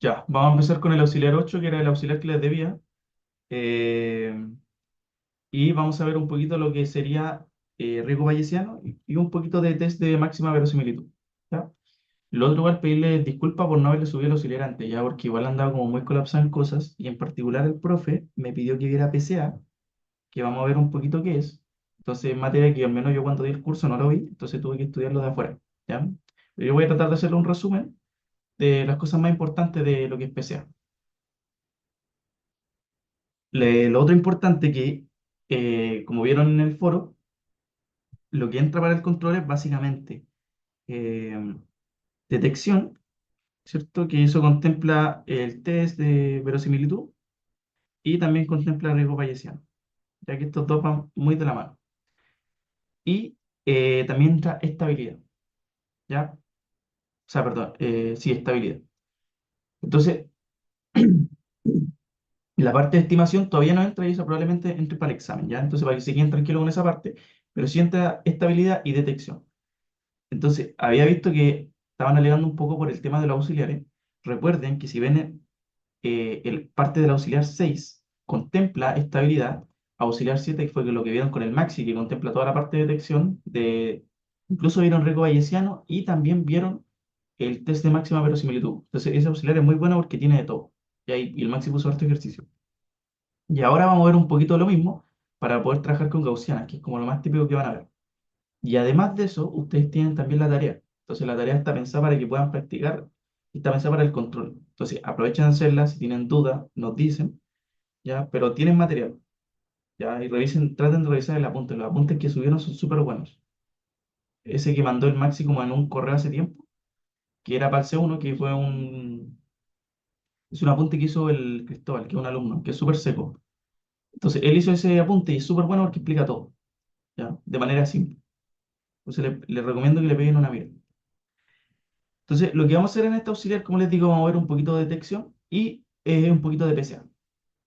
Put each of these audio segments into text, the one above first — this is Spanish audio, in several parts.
Ya, vamos a empezar con el auxiliar 8 que era el auxiliar que les debía. eh, y vamos a ver un poquito lo que sería riesgo bayesiano y un poquito de test de máxima verosimilitud. ¿Ya? Lo otro, igual, pedirle disculpas por no haberle subido el auxiliar antes, ya, porque igual andaba como muy colapsado en cosas, y en particular el profe me pidió que viera PCA, que vamos a ver un poquito qué es. Entonces, materia que al menos yo cuando di el curso no lo vi, entonces tuve que estudiarlo de afuera. ¿Ya? Pero yo voy a tratar de hacerle un resumen de las cosas más importantes de lo que es PCA. Lo otro importante que, como vieron en el foro, lo que entra para el control es básicamente eh, detección, ¿cierto? Que eso contempla el test de verosimilitud y también contempla riesgo bayesiano, ya que estos dos van muy de la mano. Y también entra estabilidad, ¿ya? O sea, perdón, sí, estabilidad. Entonces, la parte de estimación todavía no entra y eso probablemente entre para el examen, ¿ya? Entonces, para que se queden tranquilos con esa parte, pero sí entra estabilidad y detección. Entonces, había visto que estaban alegando un poco por el tema de los auxiliares. Recuerden que si ven el parte del auxiliar 6 contempla estabilidad, auxiliar 7 que fue lo que vieron con el Maxi, que contempla toda la parte de detección, incluso vieron riesgo bayesiano y también vieron el test de máxima verosimilitud. Entonces, ese auxiliar es muy bueno porque tiene de todo. Y el Maxi puso harto ejercicio. Y ahora vamos a ver un poquito lo mismo para poder trabajar con gaussianas, que es como lo más típico que van a ver. Y además de eso, ustedes tienen también la tarea. Entonces, la tarea está pensada para que puedan practicar y está pensada para el control. Entonces, aprovechen de hacerla. Si tienen dudas, nos dicen, ¿ya? Pero tienen material, ¿ya? Y revisen, traten de revisar el apunte. Los apuntes que subieron son súper buenos. Ese que mandó el Maxi como en un correo hace tiempo, que era para el C1, que fue es un apunte que hizo el Cristóbal, que es un alumno, que es súper seco. Entonces, él hizo ese apunte y es súper bueno porque explica todo, ¿ya? De manera simple. Entonces, le recomiendo que le peguen una mirada. Entonces, lo que vamos a hacer en este auxiliar, como les digo, vamos a ver un poquito de detección y un poquito de PCA.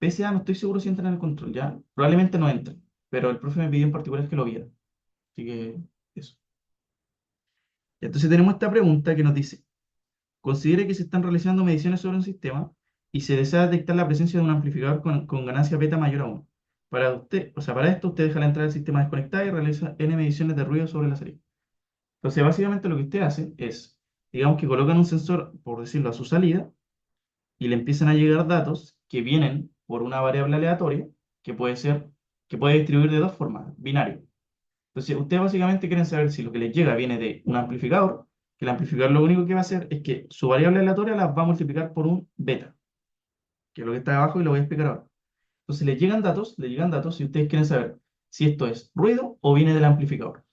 PCA no estoy seguro si entra en el control, ¿ya? Probablemente no entre, pero el profe me pidió en particular que lo viera. Así que eso. Entonces tenemos esta pregunta que nos dice, considere que se están realizando mediciones sobre un sistema y se desea detectar la presencia de un amplificador con ganancia beta mayor a 1. Para usted, o sea, para esto usted deja la entrada del sistema desconectada y realiza n mediciones de ruido sobre la salida. Entonces, básicamente lo que usted hace es, digamos que colocan un sensor, por decirlo, a su salida y le empiezan a llegar datos que vienen por una variable aleatoria que puede ser, que puede distribuir de dos formas, binario. Entonces, ustedes básicamente quieren saber si lo que les llega viene de un amplificador, que el amplificador lo único que va a hacer es que su variable aleatoria la va a multiplicar por un beta, que es lo que está abajo y lo voy a explicar ahora. Entonces, les llegan datos y ustedes quieren saber si esto es ruido o viene del amplificador.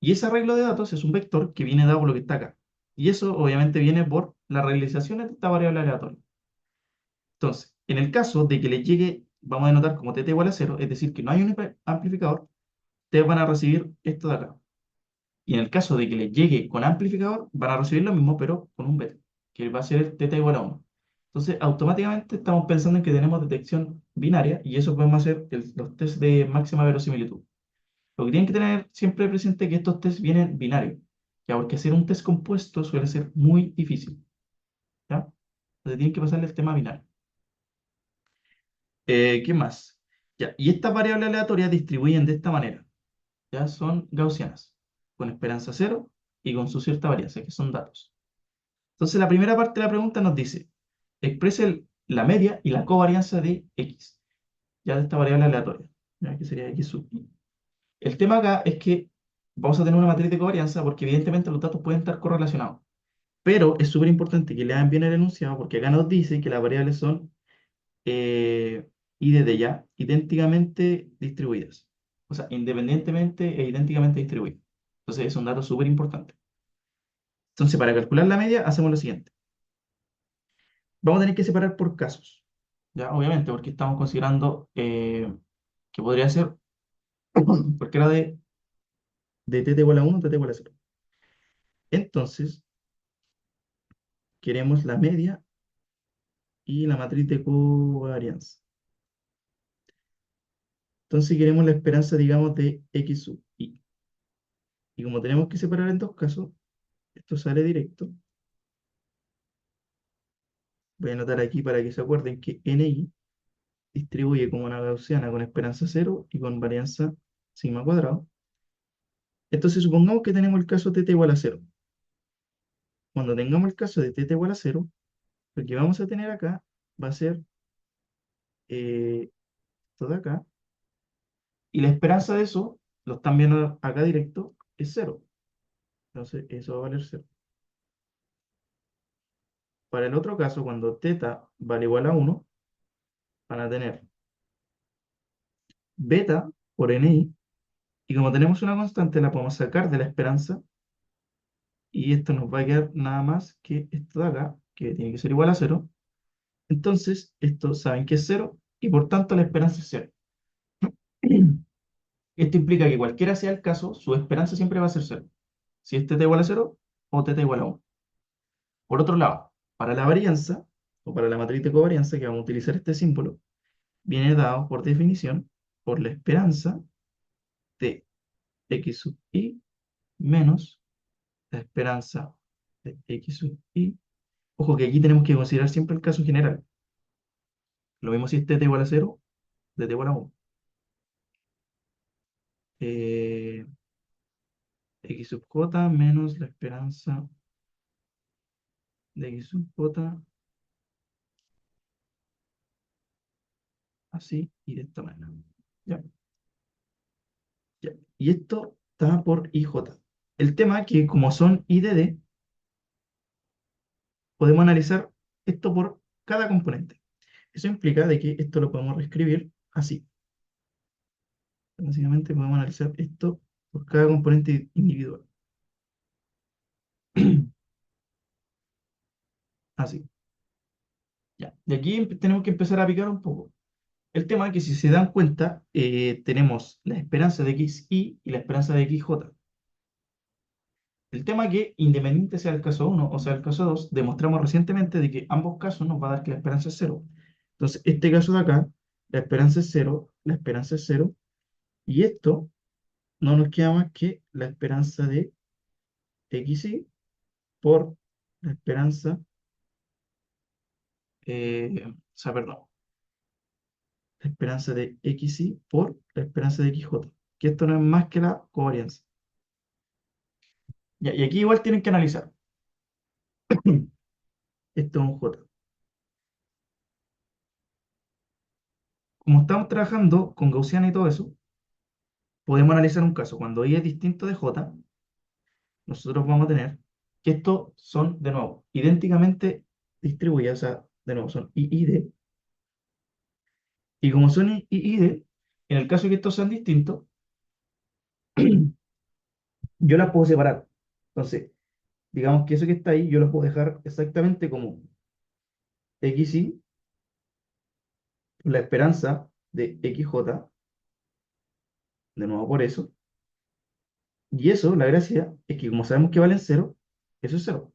Y ese arreglo de datos es un vector que viene dado por lo que está acá. Y eso obviamente viene por las realizaciones de esta variable aleatoria. Entonces, en el caso de que les llegue, vamos a denotar como teta igual a cero, es decir, que no hay un amplificador, ustedes van a recibir esto de acá. Y en el caso de que les llegue con amplificador, van a recibir lo mismo, pero con un beta, que va a ser teta igual a 1. Entonces, automáticamente estamos pensando en que tenemos detección binaria y eso podemos hacer los test de máxima verosimilitud. Lo que tienen que tener siempre presente es que estos tests vienen binarios, ya porque hacer un test compuesto suele ser muy difícil, ¿ya? Entonces tienen que pasarle el tema binario. ¿Qué más? Ya, y estas variables aleatorias distribuyen de esta manera, ya son gaussianas, con esperanza cero y con su cierta varianza, que son datos. Entonces la primera parte de la pregunta nos dice, exprese la media y la covarianza de x, ya de esta variable aleatoria, ya que sería x sub i. El tema acá es que vamos a tener una matriz de covarianza porque evidentemente los datos pueden estar correlacionados, pero es súper importante que lean bien el enunciado porque acá nos dice que las variables son y desde ya idénticamente distribuidas. O sea, independientemente e idénticamente distribuidas. Entonces es un dato súper importante. Entonces, para calcular la media, hacemos lo siguiente. Vamos a tener que separar por casos. Ya, obviamente, porque estamos considerando que podría ser porque era de t igual a 1, t igual a 0. Entonces, queremos la media y la matriz de covarianza. Entonces, queremos la esperanza, digamos, de x sub i. Y como tenemos que separar en dos casos, esto sale directo voy a anotar aquí para que se acuerden que NI distribuye como una gaussiana con esperanza cero y con varianza sigma cuadrado. Entonces supongamos que tenemos el caso θ igual a cero. Cuando tengamos el caso de θ igual a cero, lo que vamos a tener acá va a ser esto de acá, y la esperanza de eso, lo están viendo acá directo, es cero. Entonces eso va a valer cero. Para el otro caso, cuando θ vale igual a 1, van a tener beta por NI, y como tenemos una constante, la podemos sacar de la esperanza, y esto nos va a quedar nada más que esto de acá, que tiene que ser igual a cero. Entonces, esto saben que es cero, y por tanto la esperanza es cero. Esto implica que cualquiera sea el caso, su esperanza siempre va a ser cero. Si es θ igual a cero o θ igual a 1. Por otro lado, para la varianza, o para la matriz de covarianza, que vamos a utilizar este símbolo, viene dado por definición por la esperanza de x sub i menos la esperanza de x sub i. Ojo que aquí tenemos que considerar siempre el caso general. Lo mismo si es θ igual a cero, θ igual a 1. Eh, x sub j menos la esperanza de x sub j, así y de esta manera. ¿Ya? ¿Ya? Y esto está por ij. El tema es que como son I de D, podemos analizar esto por cada componente. Eso implica de que esto lo podemos reescribir así. Básicamente podemos analizar esto por cada componente individual. Así. Ya. De aquí tenemos que empezar a picar un poco. El tema es que si se dan cuenta, tenemos la esperanza de xi y la esperanza de xj. El tema es que, independiente sea el caso 1 o sea el caso 2, demostramos recientemente de que ambos casos nos va a dar que la esperanza es cero. Entonces, este caso de acá, la esperanza es cero, la esperanza es cero, y esto no nos queda más que la esperanza de xi por la esperanza, o sea, perdón, la esperanza de xi por la esperanza de xj, que esto no es más que la covarianza. Ya, y aquí igual tienen que analizar. Esto es un j. Como estamos trabajando con Gaussiana y todo eso, podemos analizar un caso. Cuando i es distinto de j, nosotros vamos a tener que estos son, de nuevo, idénticamente distribuidas, o sea, de nuevo, son i y d. Y como son i y d, en el caso de que estos sean distintos, yo las puedo separar. Entonces, digamos que eso que está ahí, yo lo puedo dejar exactamente como xi, la esperanza de xj, de nuevo por eso. Y eso, la gracia, es que como sabemos que valen cero, eso es cero.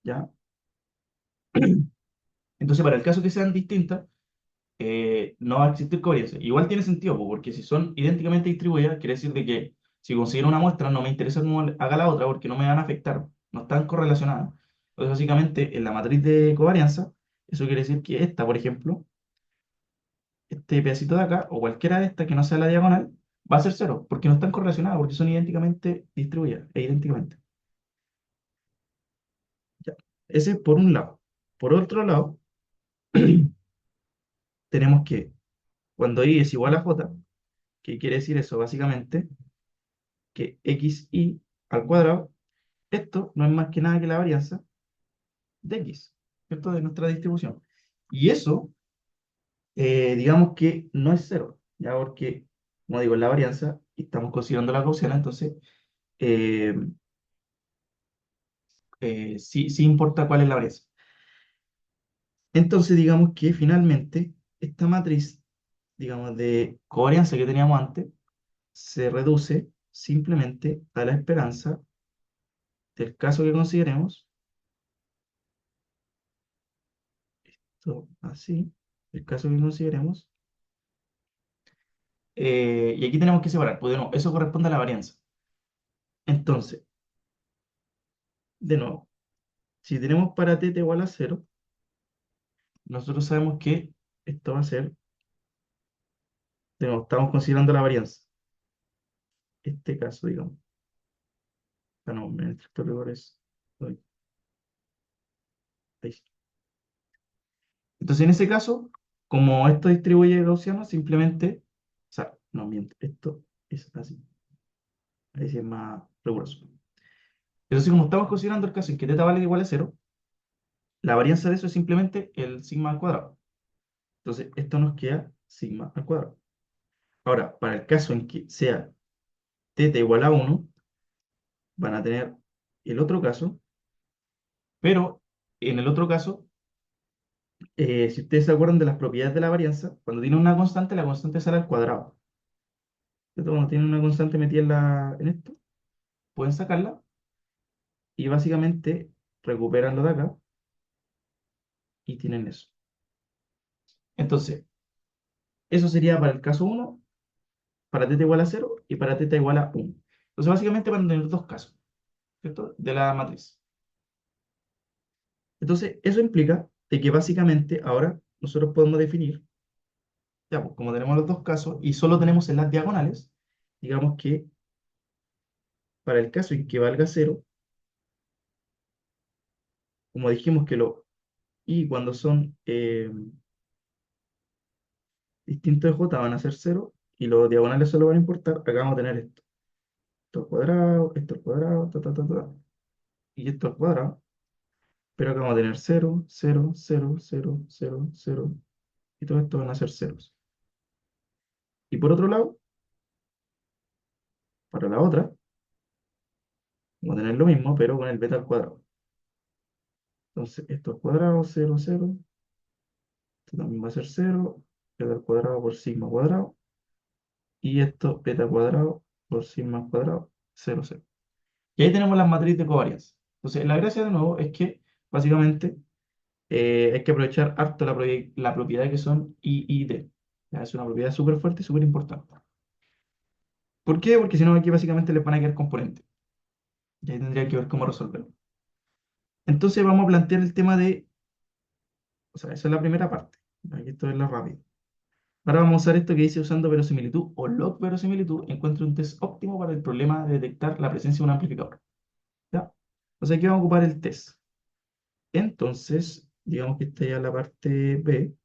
¿Ya? Entonces, para el caso que sean distintas, no va a existir covarianza. Igual tiene sentido, po, porque si son idénticamente distribuidas, quiere decir de que si considero una muestra, no me interesa cómo haga la otra, porque no me van a afectar, no están correlacionadas. Entonces, básicamente, en la matriz de covarianza, eso quiere decir que esta, por ejemplo, este pedacito de acá, o cualquiera de estas que no sea la diagonal, va a ser cero, porque no están correlacionadas, porque son idénticamente distribuidas, e idénticamente. Ya. Ese es por un lado. Por otro lado, tenemos que, cuando i es igual a j, ¿qué quiere decir eso? Básicamente, que xi al cuadrado, esto no es más que nada que la varianza de x, ¿cierto? De nuestra distribución. Y eso, digamos que no es cero, ya porque, como digo, es la varianza y estamos considerando la gaussiana, entonces eh, sí, sí importa cuál es la varianza. Entonces, digamos que finalmente esta matriz, digamos, de covarianza que teníamos antes, se reduce simplemente a la esperanza del caso que consideremos, así, el caso que consideremos. Y aquí tenemos que separar, pues de nuevo, eso corresponde a la varianza. Entonces, de nuevo, si tenemos para θ igual a cero, nosotros sabemos que esto va a ser, de nuevo, estamos considerando la varianza. Este caso, digamos. Ah, no, en estricto rigor es. Uy, ahí sí. Entonces, en ese caso, como esto distribuye gaussiano, simplemente, o sea, no miento, esto es así. Ahí sí es más riguroso. Entonces, como estamos considerando el caso en que θ vale igual a cero, la varianza de eso es simplemente el sigma al cuadrado. Entonces, esto nos queda sigma al cuadrado. Ahora, para el caso en que sea θ igual a 1, van a tener el otro caso, pero en el otro caso, si ustedes se acuerdan de las propiedades de la varianza, cuando tiene una constante, la constante sale al cuadrado. ¿Cierto? Cuando tienen una constante metida en esto, pueden sacarla y básicamente recuperan lo de acá y tienen eso. Entonces, eso sería para el caso uno, para θ igual a cero y para θ igual a 1. Entonces, básicamente van a tener dos casos, ¿cierto? De la matriz. Entonces, eso implica de que básicamente ahora nosotros podemos definir, ya, pues como tenemos los dos casos y solo tenemos en las diagonales, digamos que para el caso en que valga cero, como dijimos que lo y cuando son distintos de j van a ser cero y los diagonales solo van a importar, acá vamos a tener esto. Esto al cuadrado, ta, ta, ta, ta, y esto al cuadrado. Pero acá vamos a tener cero, cero, cero, cero, cero, cero, y todo esto van a ser ceros. Y por otro lado, para la otra, vamos a tener lo mismo, pero con el beta al cuadrado. Entonces, esto al cuadrado, cero, cero, esto también va a ser cero, beta al cuadrado por sigma cuadrado, y esto beta al cuadrado por sigma al cuadrado, cero, cero. Y ahí tenemos las matrices de covarianza. Entonces, la gracia de nuevo es que, básicamente, hay que aprovechar harto la propiedad que son I y D. Ya, es una propiedad súper fuerte y súper importante. ¿Por qué? Porque si no, aquí básicamente les van a quedar componentes. Y ahí tendría que ver cómo resolverlo. Entonces vamos a plantear el tema de, o sea, esa es la primera parte. Aquí esto es la rápida. Ahora vamos a usar esto que dice usando verosimilitud o log verosimilitud, encuentre un test óptimo para el problema de detectar la presencia de un amplificador. ¿Ya? Entonces aquí vamos a ocupar el test. Entonces, digamos que esta ya es la parte B.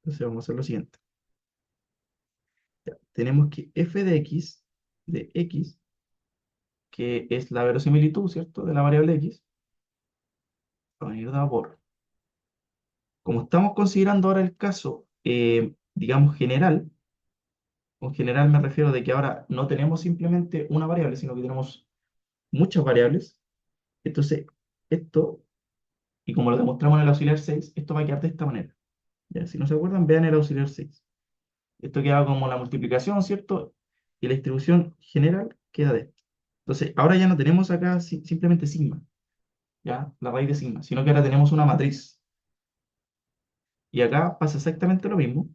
Entonces vamos a hacer lo siguiente. Ya, tenemos que f de x, que es la verosimilitud, ¿cierto? De la variable x, va a venir dada por. Como estamos considerando ahora el caso, digamos, general, con general me refiero de que ahora no tenemos simplemente una variable, sino que tenemos muchas variables. Entonces, esto, y como lo demostramos en el auxiliar 6, esto va a quedar de esta manera. Ya, si no se acuerdan, vean el auxiliar 6. Esto queda como la multiplicación, ¿cierto? Y la distribución general queda de esto. Entonces, ahora ya no tenemos acá simplemente sigma, ¿ya? La raíz de sigma, sino que ahora tenemos una matriz. Y acá pasa exactamente lo mismo.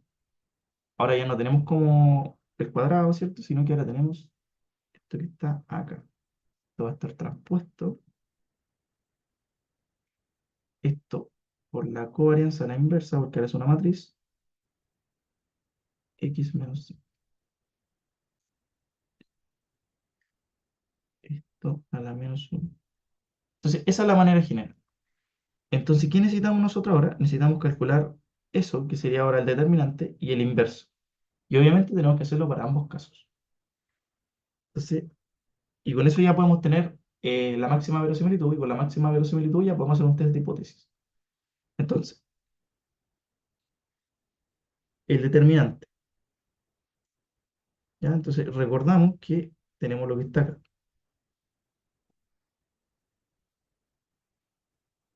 Ahora ya no tenemos como el cuadrado, ¿cierto? Sino que ahora tenemos esto que está acá. Esto va a estar transpuesto. Esto por la covarianza a la inversa, porque ahora es una matriz. X menos y. Esto a la menos 1. Entonces, esa es la manera general. Entonces, ¿qué necesitamos nosotros ahora? Necesitamos calcular eso, que sería ahora el determinante, y el inverso. Y obviamente tenemos que hacerlo para ambos casos. Entonces, y con eso ya podemos tener la máxima verosimilitud, y con la máxima verosimilitud ya podemos hacer un test de hipótesis. Entonces, el determinante. ¿Ya? Entonces, recordamos que tenemos lo que está acá.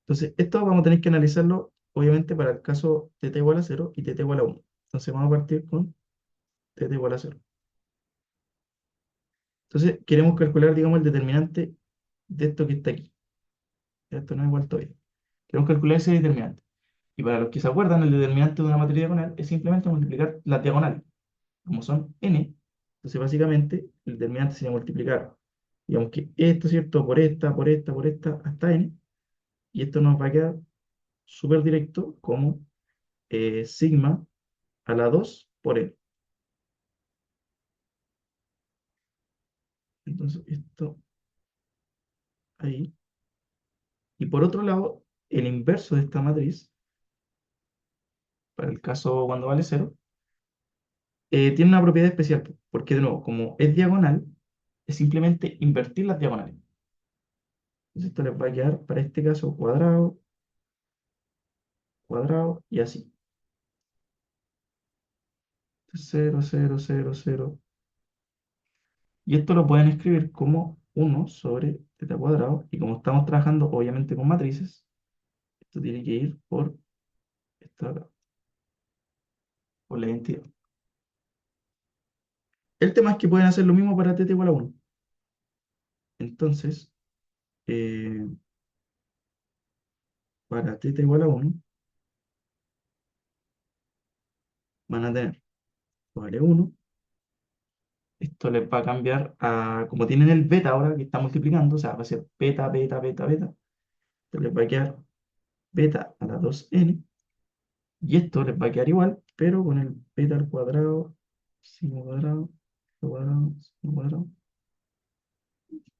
Entonces, esto vamos a tener que analizarlo, obviamente, para el caso θ igual a cero y θ igual a 1. Entonces, vamos a partir con θ igual a cero. Entonces, queremos calcular, digamos, el determinante de esto que está aquí. Ya, esto no es igual todavía. Queremos calcular ese determinante. Y para los que se acuerdan, el determinante de una matriz diagonal es simplemente multiplicar las diagonales, como son n. Entonces, básicamente, el determinante sería multiplicar, digamos que esto, ¿cierto? Por esta, por esta, por esta, hasta n. Y esto nos va a quedar súper directo como sigma a la 2 por N. Entonces, esto ahí. Y por otro lado, el inverso de esta matriz, para el caso cuando vale cero, tiene una propiedad especial, porque de nuevo, como es diagonal, es simplemente invertir las diagonales. Entonces esto les va a quedar para este caso cuadrado, cuadrado y así. Cero, cero, cero, cero. Y esto lo pueden escribir como 1 sobre θ cuadrado. Y como estamos trabajando obviamente con matrices, esto tiene que ir por esta acá, por la identidad. El tema es que pueden hacer lo mismo para θ igual a 1. Entonces, eh, para θ igual a 1, van a tener vale 1. Esto les va a cambiar a, como tienen el beta ahora que está multiplicando, o sea, va a ser beta, beta, beta, beta. Entonces les va a quedar beta a la 2n. Y esto les va a quedar igual, pero con el beta al cuadrado, sigma cuadrado, cuadrado, sigma cuadrado,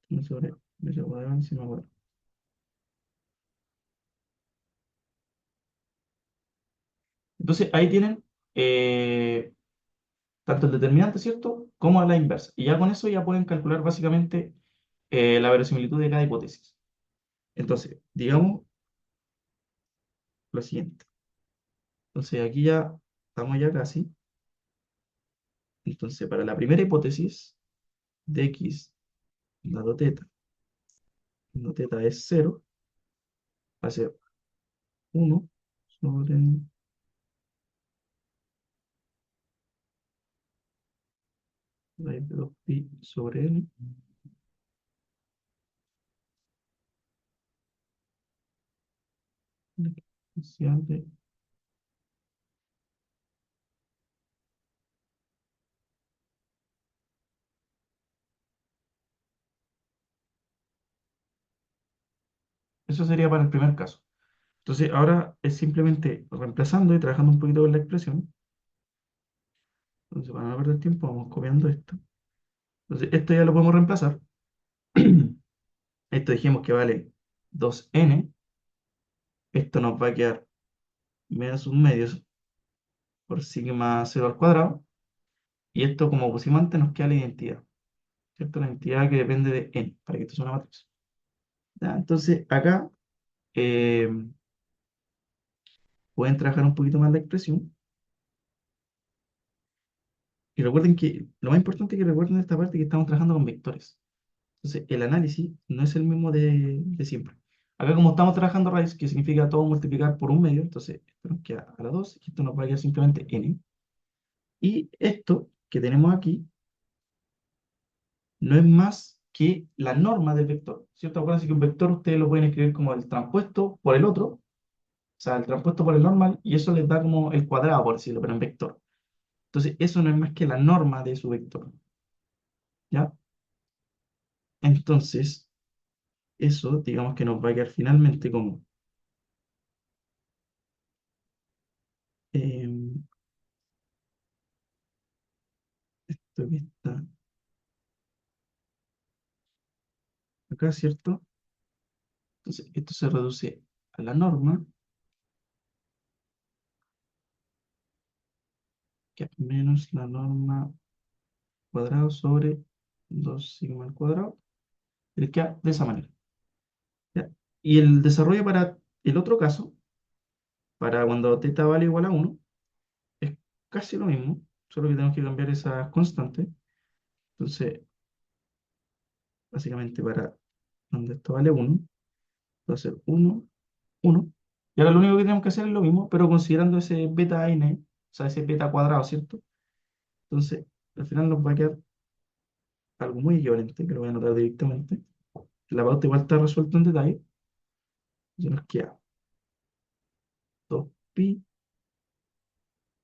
1 sobre beta cuadrado, sigma cuadrado. Entonces ahí tienen tanto el determinante, ¿cierto? Como la inversa. Y ya con eso ya pueden calcular básicamente la verosimilitud de cada hipótesis. Entonces, digamos lo siguiente. Entonces aquí ya estamos ya casi. Entonces, para la primera hipótesis de x dado teta, cuando teta es cero, va a ser 1 sobre raíz de 2pi sobre n, exponencial de... Eso sería para el primer caso. Entonces, ahora es simplemente reemplazando y trabajando un poquito con la expresión. Entonces, para no perder tiempo, vamos copiando esto. Entonces, esto ya lo podemos reemplazar. Esto dijimos que vale 2n. Esto nos va a quedar menos un medio por sigma 0 al cuadrado. Y esto, como pusimos antes, nos queda la identidad, ¿cierto? La identidad que depende de n, para que esto sea una matriz. ¿Ya? Entonces, acá eh, pueden trabajar un poquito más la expresión. Y recuerden que lo más importante es que recuerden de esta parte que estamos trabajando con vectores. Entonces, el análisis no es el mismo de siempre. Acá como estamos trabajando raíz, que significa todo multiplicar por un medio, entonces esto nos queda a la 2 y esto nos va a quedar simplemente n. Y esto que tenemos aquí no es más que la norma del vector, ¿cierto? Acuérdense que un vector ustedes lo pueden escribir como el transpuesto por el otro, o sea, el transpuesto por el normal, y eso les da como el cuadrado, por decirlo, pero en vector. Entonces, eso no es más que la norma de su vector, ¿ya? Entonces, eso, digamos que nos va a quedar finalmente como esto que está acá, ¿cierto? Entonces, esto se reduce a la norma, que es menos la norma cuadrado sobre 2 sigma al cuadrado, y queda de esa manera, ¿ya? Y el desarrollo para el otro caso, para cuando θ vale igual a 1, es casi lo mismo, solo que tenemos que cambiar esas constantes. Entonces, básicamente para cuando esto vale 1, va a ser 1, 1. Y ahora lo único que tenemos que hacer es lo mismo, pero considerando ese beta n, o sea, ese beta cuadrado, ¿cierto? Entonces, al final nos va a quedar algo muy equivalente, que lo voy a anotar directamente. La pauta igual está resuelta en detalle. Entonces nos queda 2pi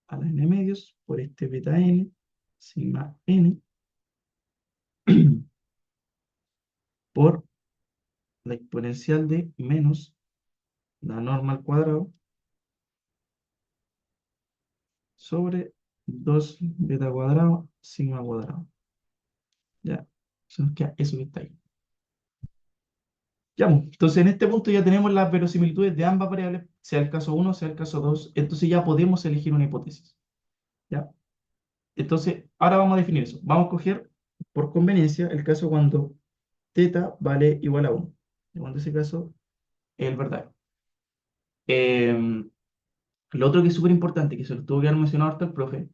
a la n medios por este beta n, sigma n, por la exponencial de menos la norma al cuadrado sobre 2 beta cuadrado, sigma cuadrado. Ya, se nos queda eso que está ahí. Ya, pues, entonces en este punto ya tenemos las verosimilitudes de ambas variables, sea el caso uno sea el caso 2. Entonces ya podemos elegir una hipótesis. ¿Ya? Entonces, ahora vamos a definir eso. Vamos a coger, por conveniencia, el caso cuando teta vale igual a 1. Y cuando ese caso es el verdadero. Em, lo otro que es súper importante, que se lo tuvo que haber mencionado ahorita el profe,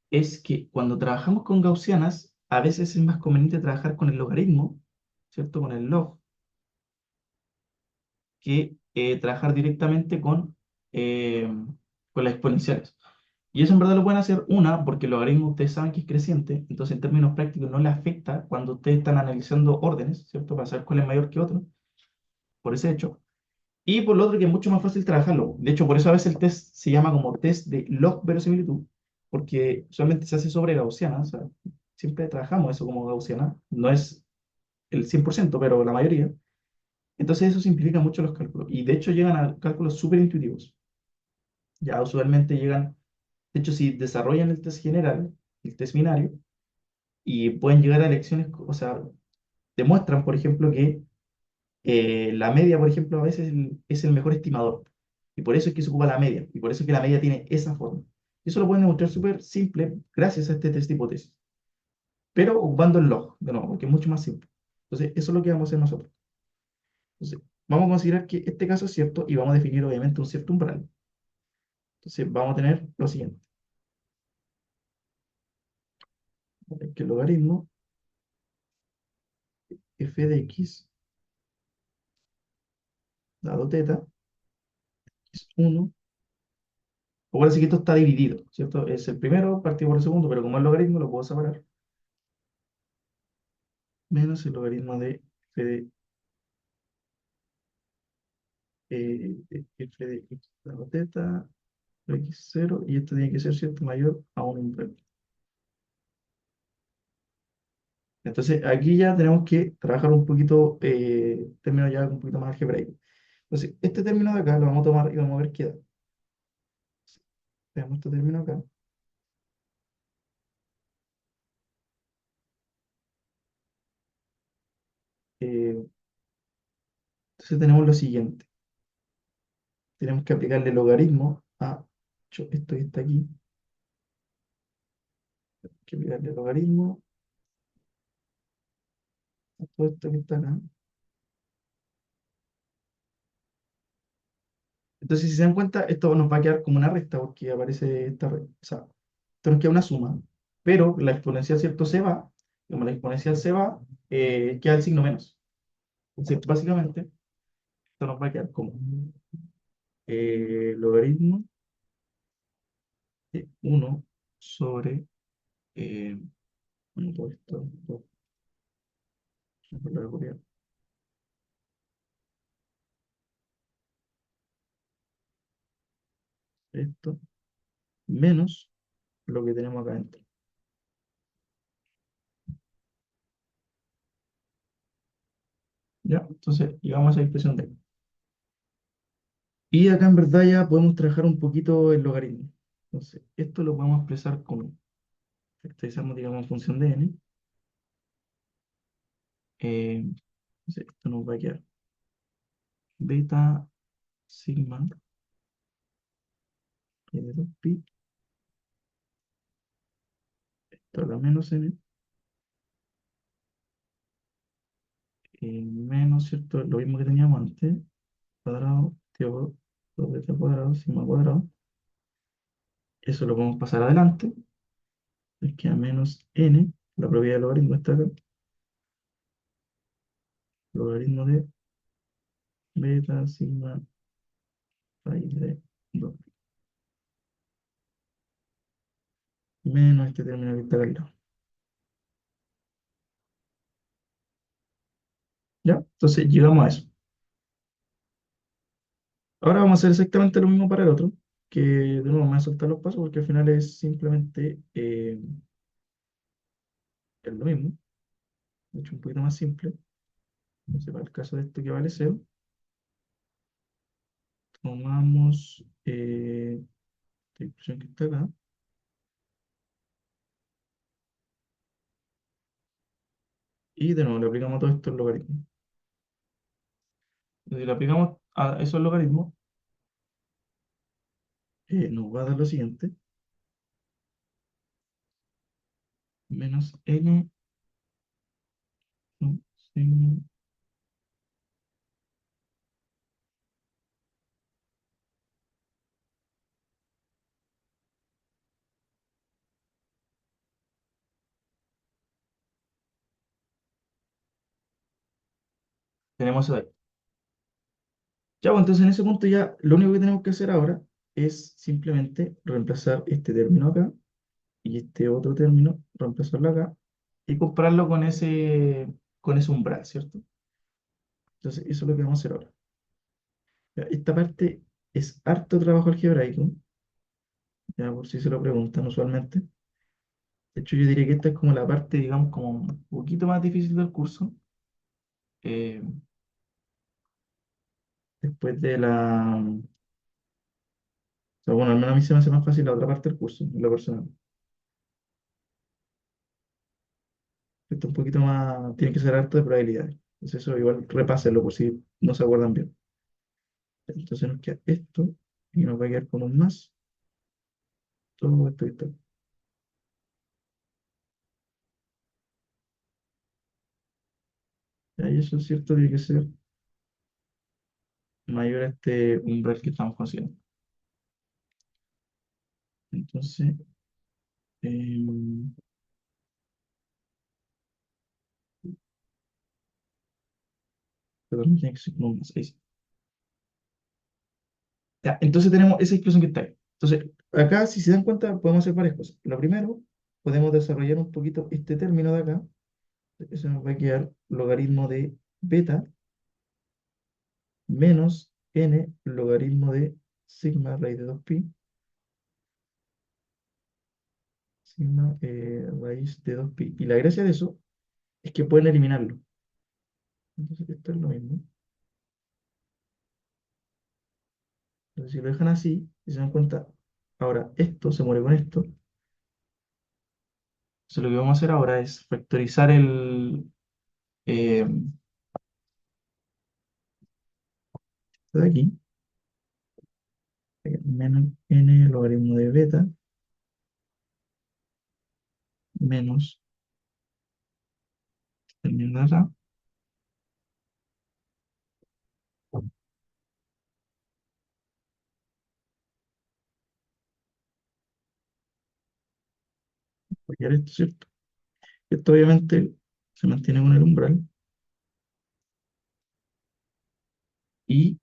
es que cuando trabajamos con gaussianas, a veces es más conveniente trabajar con el logaritmo, ¿cierto? Con el log, que trabajar directamente con las exponenciales. Y eso en verdad lo pueden hacer porque el logaritmo ustedes saben que es creciente, entonces en términos prácticos no le afecta cuando ustedes están analizando órdenes, ¿cierto? Para saber cuál es mayor que otro, por ese hecho. Y por lo otro que es mucho más fácil trabajarlo. De hecho, por eso a veces el test se llama como test de log verosimilitud, porque solamente se hace sobre gaussiana, o sea, siempre trabajamos eso como gaussiana, no es el 100% pero la mayoría. Entonces eso simplifica mucho los cálculos. Y de hecho llegan a cálculos súper intuitivos. Ya usualmente llegan, de hecho si desarrollan el test general, el test binario, y pueden llegar a elecciones, o sea, demuestran, por ejemplo, que la media, por ejemplo, a veces es el mejor estimador. Y por eso es que se ocupa la media. Y por eso es que la media tiene esa forma. Y eso lo pueden demostrar súper simple gracias a este test de hipótesis. Pero ocupando el log, de nuevo, porque es mucho más simple. Entonces, eso es lo que vamos a hacer nosotros. Entonces, vamos a considerar que este caso es cierto y vamos a definir, obviamente, un cierto umbral. Entonces, vamos a tener lo siguiente. Que el logaritmo f de x dado teta es 1. Ahora sí que esto está dividido, ¿cierto? Es el primero partido por el segundo, pero como es logaritmo lo puedo separar. Menos el logaritmo de f de f de x dado teta, x0, y esto tiene que ser, ¿cierto? Mayor a un umbral. Entonces, aquí ya tenemos que trabajar un poquito, términos ya un poquito más algebraicos. Entonces, este término de acá lo vamos a tomar y vamos a ver qué da. Veamos este término acá. Eh, entonces, tenemos lo siguiente. Tenemos que aplicarle logaritmo a esto que está aquí. Hay que aplicarle logaritmo a todo esto que está acá. Entonces, si se dan cuenta, esto nos va a quedar como una recta porque aparece esta recta. O sea, esto nos queda una suma, pero la exponencial, ¿cierto? Se va. Como la exponencial se va, queda el signo menos. Entonces, básicamente, esto nos va a quedar como logaritmo de 1 sobre bueno, todo esto, lo voy a copiar, esto, menos lo que tenemos acá adentro. ¿Ya? Entonces, llegamos a esa expresión de. Y acá en verdad ya podemos trabajar un poquito el logaritmo. Entonces, esto lo podemos expresar como factorizamos, digamos, en función de n. Entonces, esto nos va a quedar beta sigma de 2pi, esto acá menos n, menos, ¿cierto? Lo mismo que teníamos antes, cuadrado, tío, 2 beta cuadrado, sigma cuadrado. Eso lo podemos pasar adelante, es que a menos n, la propiedad del logaritmo está acá, logaritmo de beta sigma raíz de 2 menos este término que está acá al lado. ¿Ya? Entonces llegamos a eso. Ahora vamos a hacer exactamente lo mismo para el otro, que de nuevo me voy a saltar los pasos porque al final es simplemente es lo mismo, de hecho un poquito más simple. Entonces para el caso de esto que vale 0, tomamos esta expresión que está acá y de nuevo le aplicamos todo esto al logaritmo. Entonces, si le aplicamos a esos logaritmos, nos va a dar lo siguiente, menos n, no, sigma, tenemos eso ahí. Ya, pues entonces en ese punto ya lo único que tenemos que hacer ahora es simplemente reemplazar este término acá y este otro término, reemplazarlo acá y compararlo con ese umbral, ¿cierto? Entonces eso es lo que vamos a hacer ahora. Ya, esta parte es harto trabajo algebraico, ya por si se lo preguntan usualmente. De hecho, yo diría que esta es como la parte, digamos, como un poquito más difícil del curso. eh, después de la... O sea, bueno, al menos a mí se me hace más fácil la otra parte del curso, en lo personal. Esto un poquito más, tiene que ser harto de probabilidades. Entonces eso igual repásenlo por si no se acuerdan bien. Entonces nos queda esto y nos va a quedar con un más, todo esto y esto. Ya, y eso es cierto, tiene que ser mayor a este umbral que estamos considerando. Entonces, em, perdón, tiene que ser con un más. Ahí sí. Ya, entonces tenemos esa expresión que está ahí. Entonces, acá, si se dan cuenta, podemos hacer varias cosas. Lo primero, podemos desarrollar un poquito este término de acá. Eso nos va a quedar logaritmo de beta menos n logaritmo de sigma raíz de 2pi, sigma raíz de 2pi. Y la gracia de eso es que pueden eliminarlo. Entonces, esto es lo mismo. Entonces, si lo dejan así, si se dan cuenta, ahora esto se muere con esto. Entonces, lo que vamos a hacer ahora es factorizar esto de aquí, menos n logaritmo de beta menos término de acá, porque ahora esto, ¿cierto? Esto obviamente se mantiene con el umbral y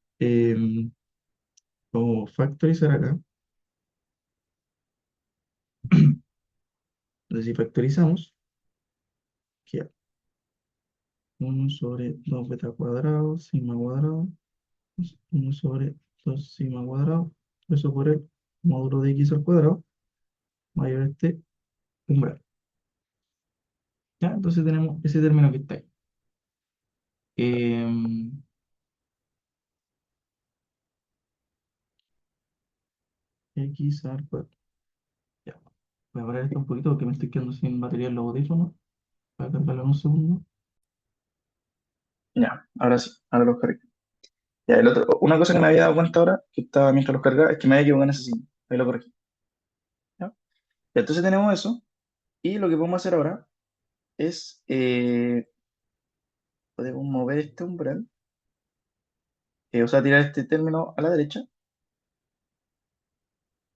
lo factorizar acá. Entonces, si factorizamos, queda 1 sobre 2 beta cuadrado, sigma cuadrado, más 1 sobre 2 sigma cuadrado, eso por el módulo de x al cuadrado, mayor a este umbral. ¿Ya? Entonces tenemos ese término que está ahí. Em, x al cuadrado. Ya. Voy a parar esto un poquito porque me estoy quedando sin batería en los audífonos. Voy a cambiarlo en un segundo. Ya, ahora sí, ahora los cargué. Ya, una cosa que me había dado cuenta ahora, que estaba mientras los cargaba, es que me había equivocado en ese signo. Ahí lo corregí. ¿Ya? Ya, entonces tenemos eso. Y lo que podemos hacer ahora es, podemos mover este umbral, o sea, tirar este término a la derecha.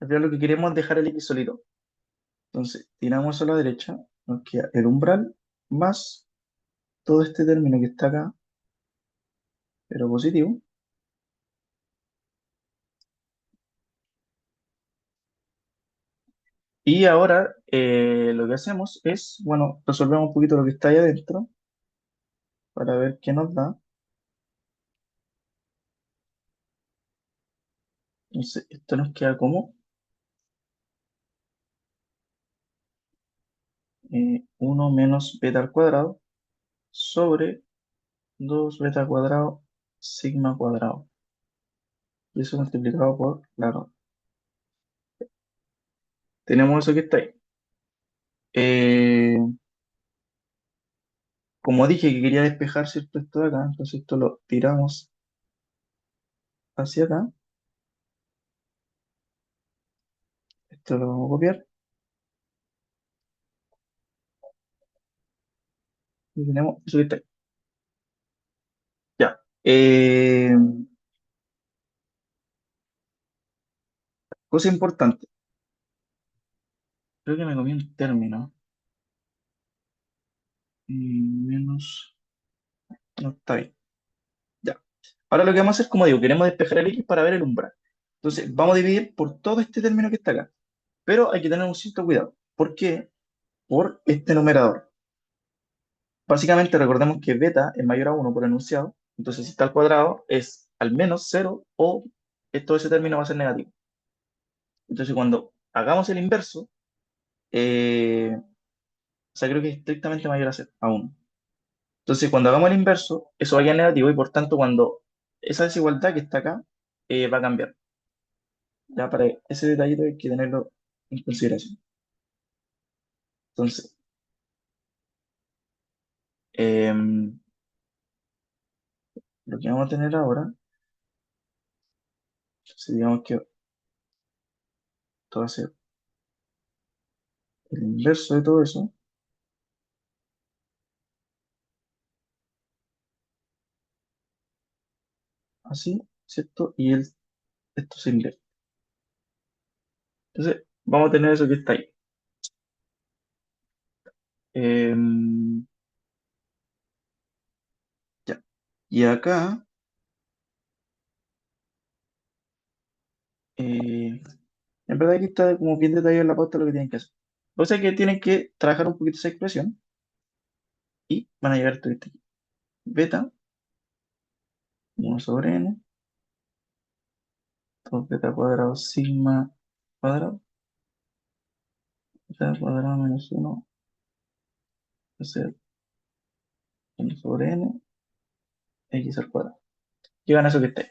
Al final lo que queremos es dejar el x solito. Entonces, tiramos a la derecha, nos queda el umbral más todo este término que está acá, pero positivo. Y ahora lo que hacemos es, bueno, resolvemos un poquito lo que está ahí adentro para ver qué nos da. Entonces, esto nos queda como 1 menos beta al cuadrado sobre 2 beta al cuadrado sigma cuadrado. y eso multiplicado por la norma. Tenemos eso que está ahí. Eh, Como dije que quería despejar, ¿cierto? Esto de acá, entonces esto lo tiramos hacia acá. Esto lo vamos a copiar y tenemos eso que está ahí. Ya. Cosa importante. Creo que me comí un término. Menos. No está bien. Ya. Ahora lo que vamos a hacer, como digo, queremos despejar el X para ver el umbral. Entonces, vamos a dividir por todo este término que está acá. Pero hay que tener un cierto cuidado. ¿Por qué? Por este numerador. Básicamente, recordemos que beta es mayor a uno por enunciado. Entonces, si está al cuadrado, es al menos cero o todo ese término va a ser negativo. Entonces, cuando hagamos el inverso, o sea, creo que es estrictamente mayor a cero, a 1. Entonces, cuando hagamos el inverso, eso va a quedar negativo y por tanto, cuando esa desigualdad que está acá va a cambiar. Ya para ese detallito hay que tenerlo en consideración. Entonces, em, lo que vamos a tener ahora, si digamos que esto va a ser el inverso de todo eso, así, ¿cierto? Y esto se invierte. Entonces, vamos a tener eso que está ahí. Em, ya. Y acá, eh, en verdad aquí está como bien detallado en la pauta lo que tienen que hacer. O sea que tienen que trabajar un poquito esa expresión y van a llegar a esto que está aquí. Beta, 1 sobre n, 2 beta cuadrado sigma cuadrado, beta cuadrado menos 1, va a ser 1 sobre n, x al cuadrado. Llegan a eso que está ahí.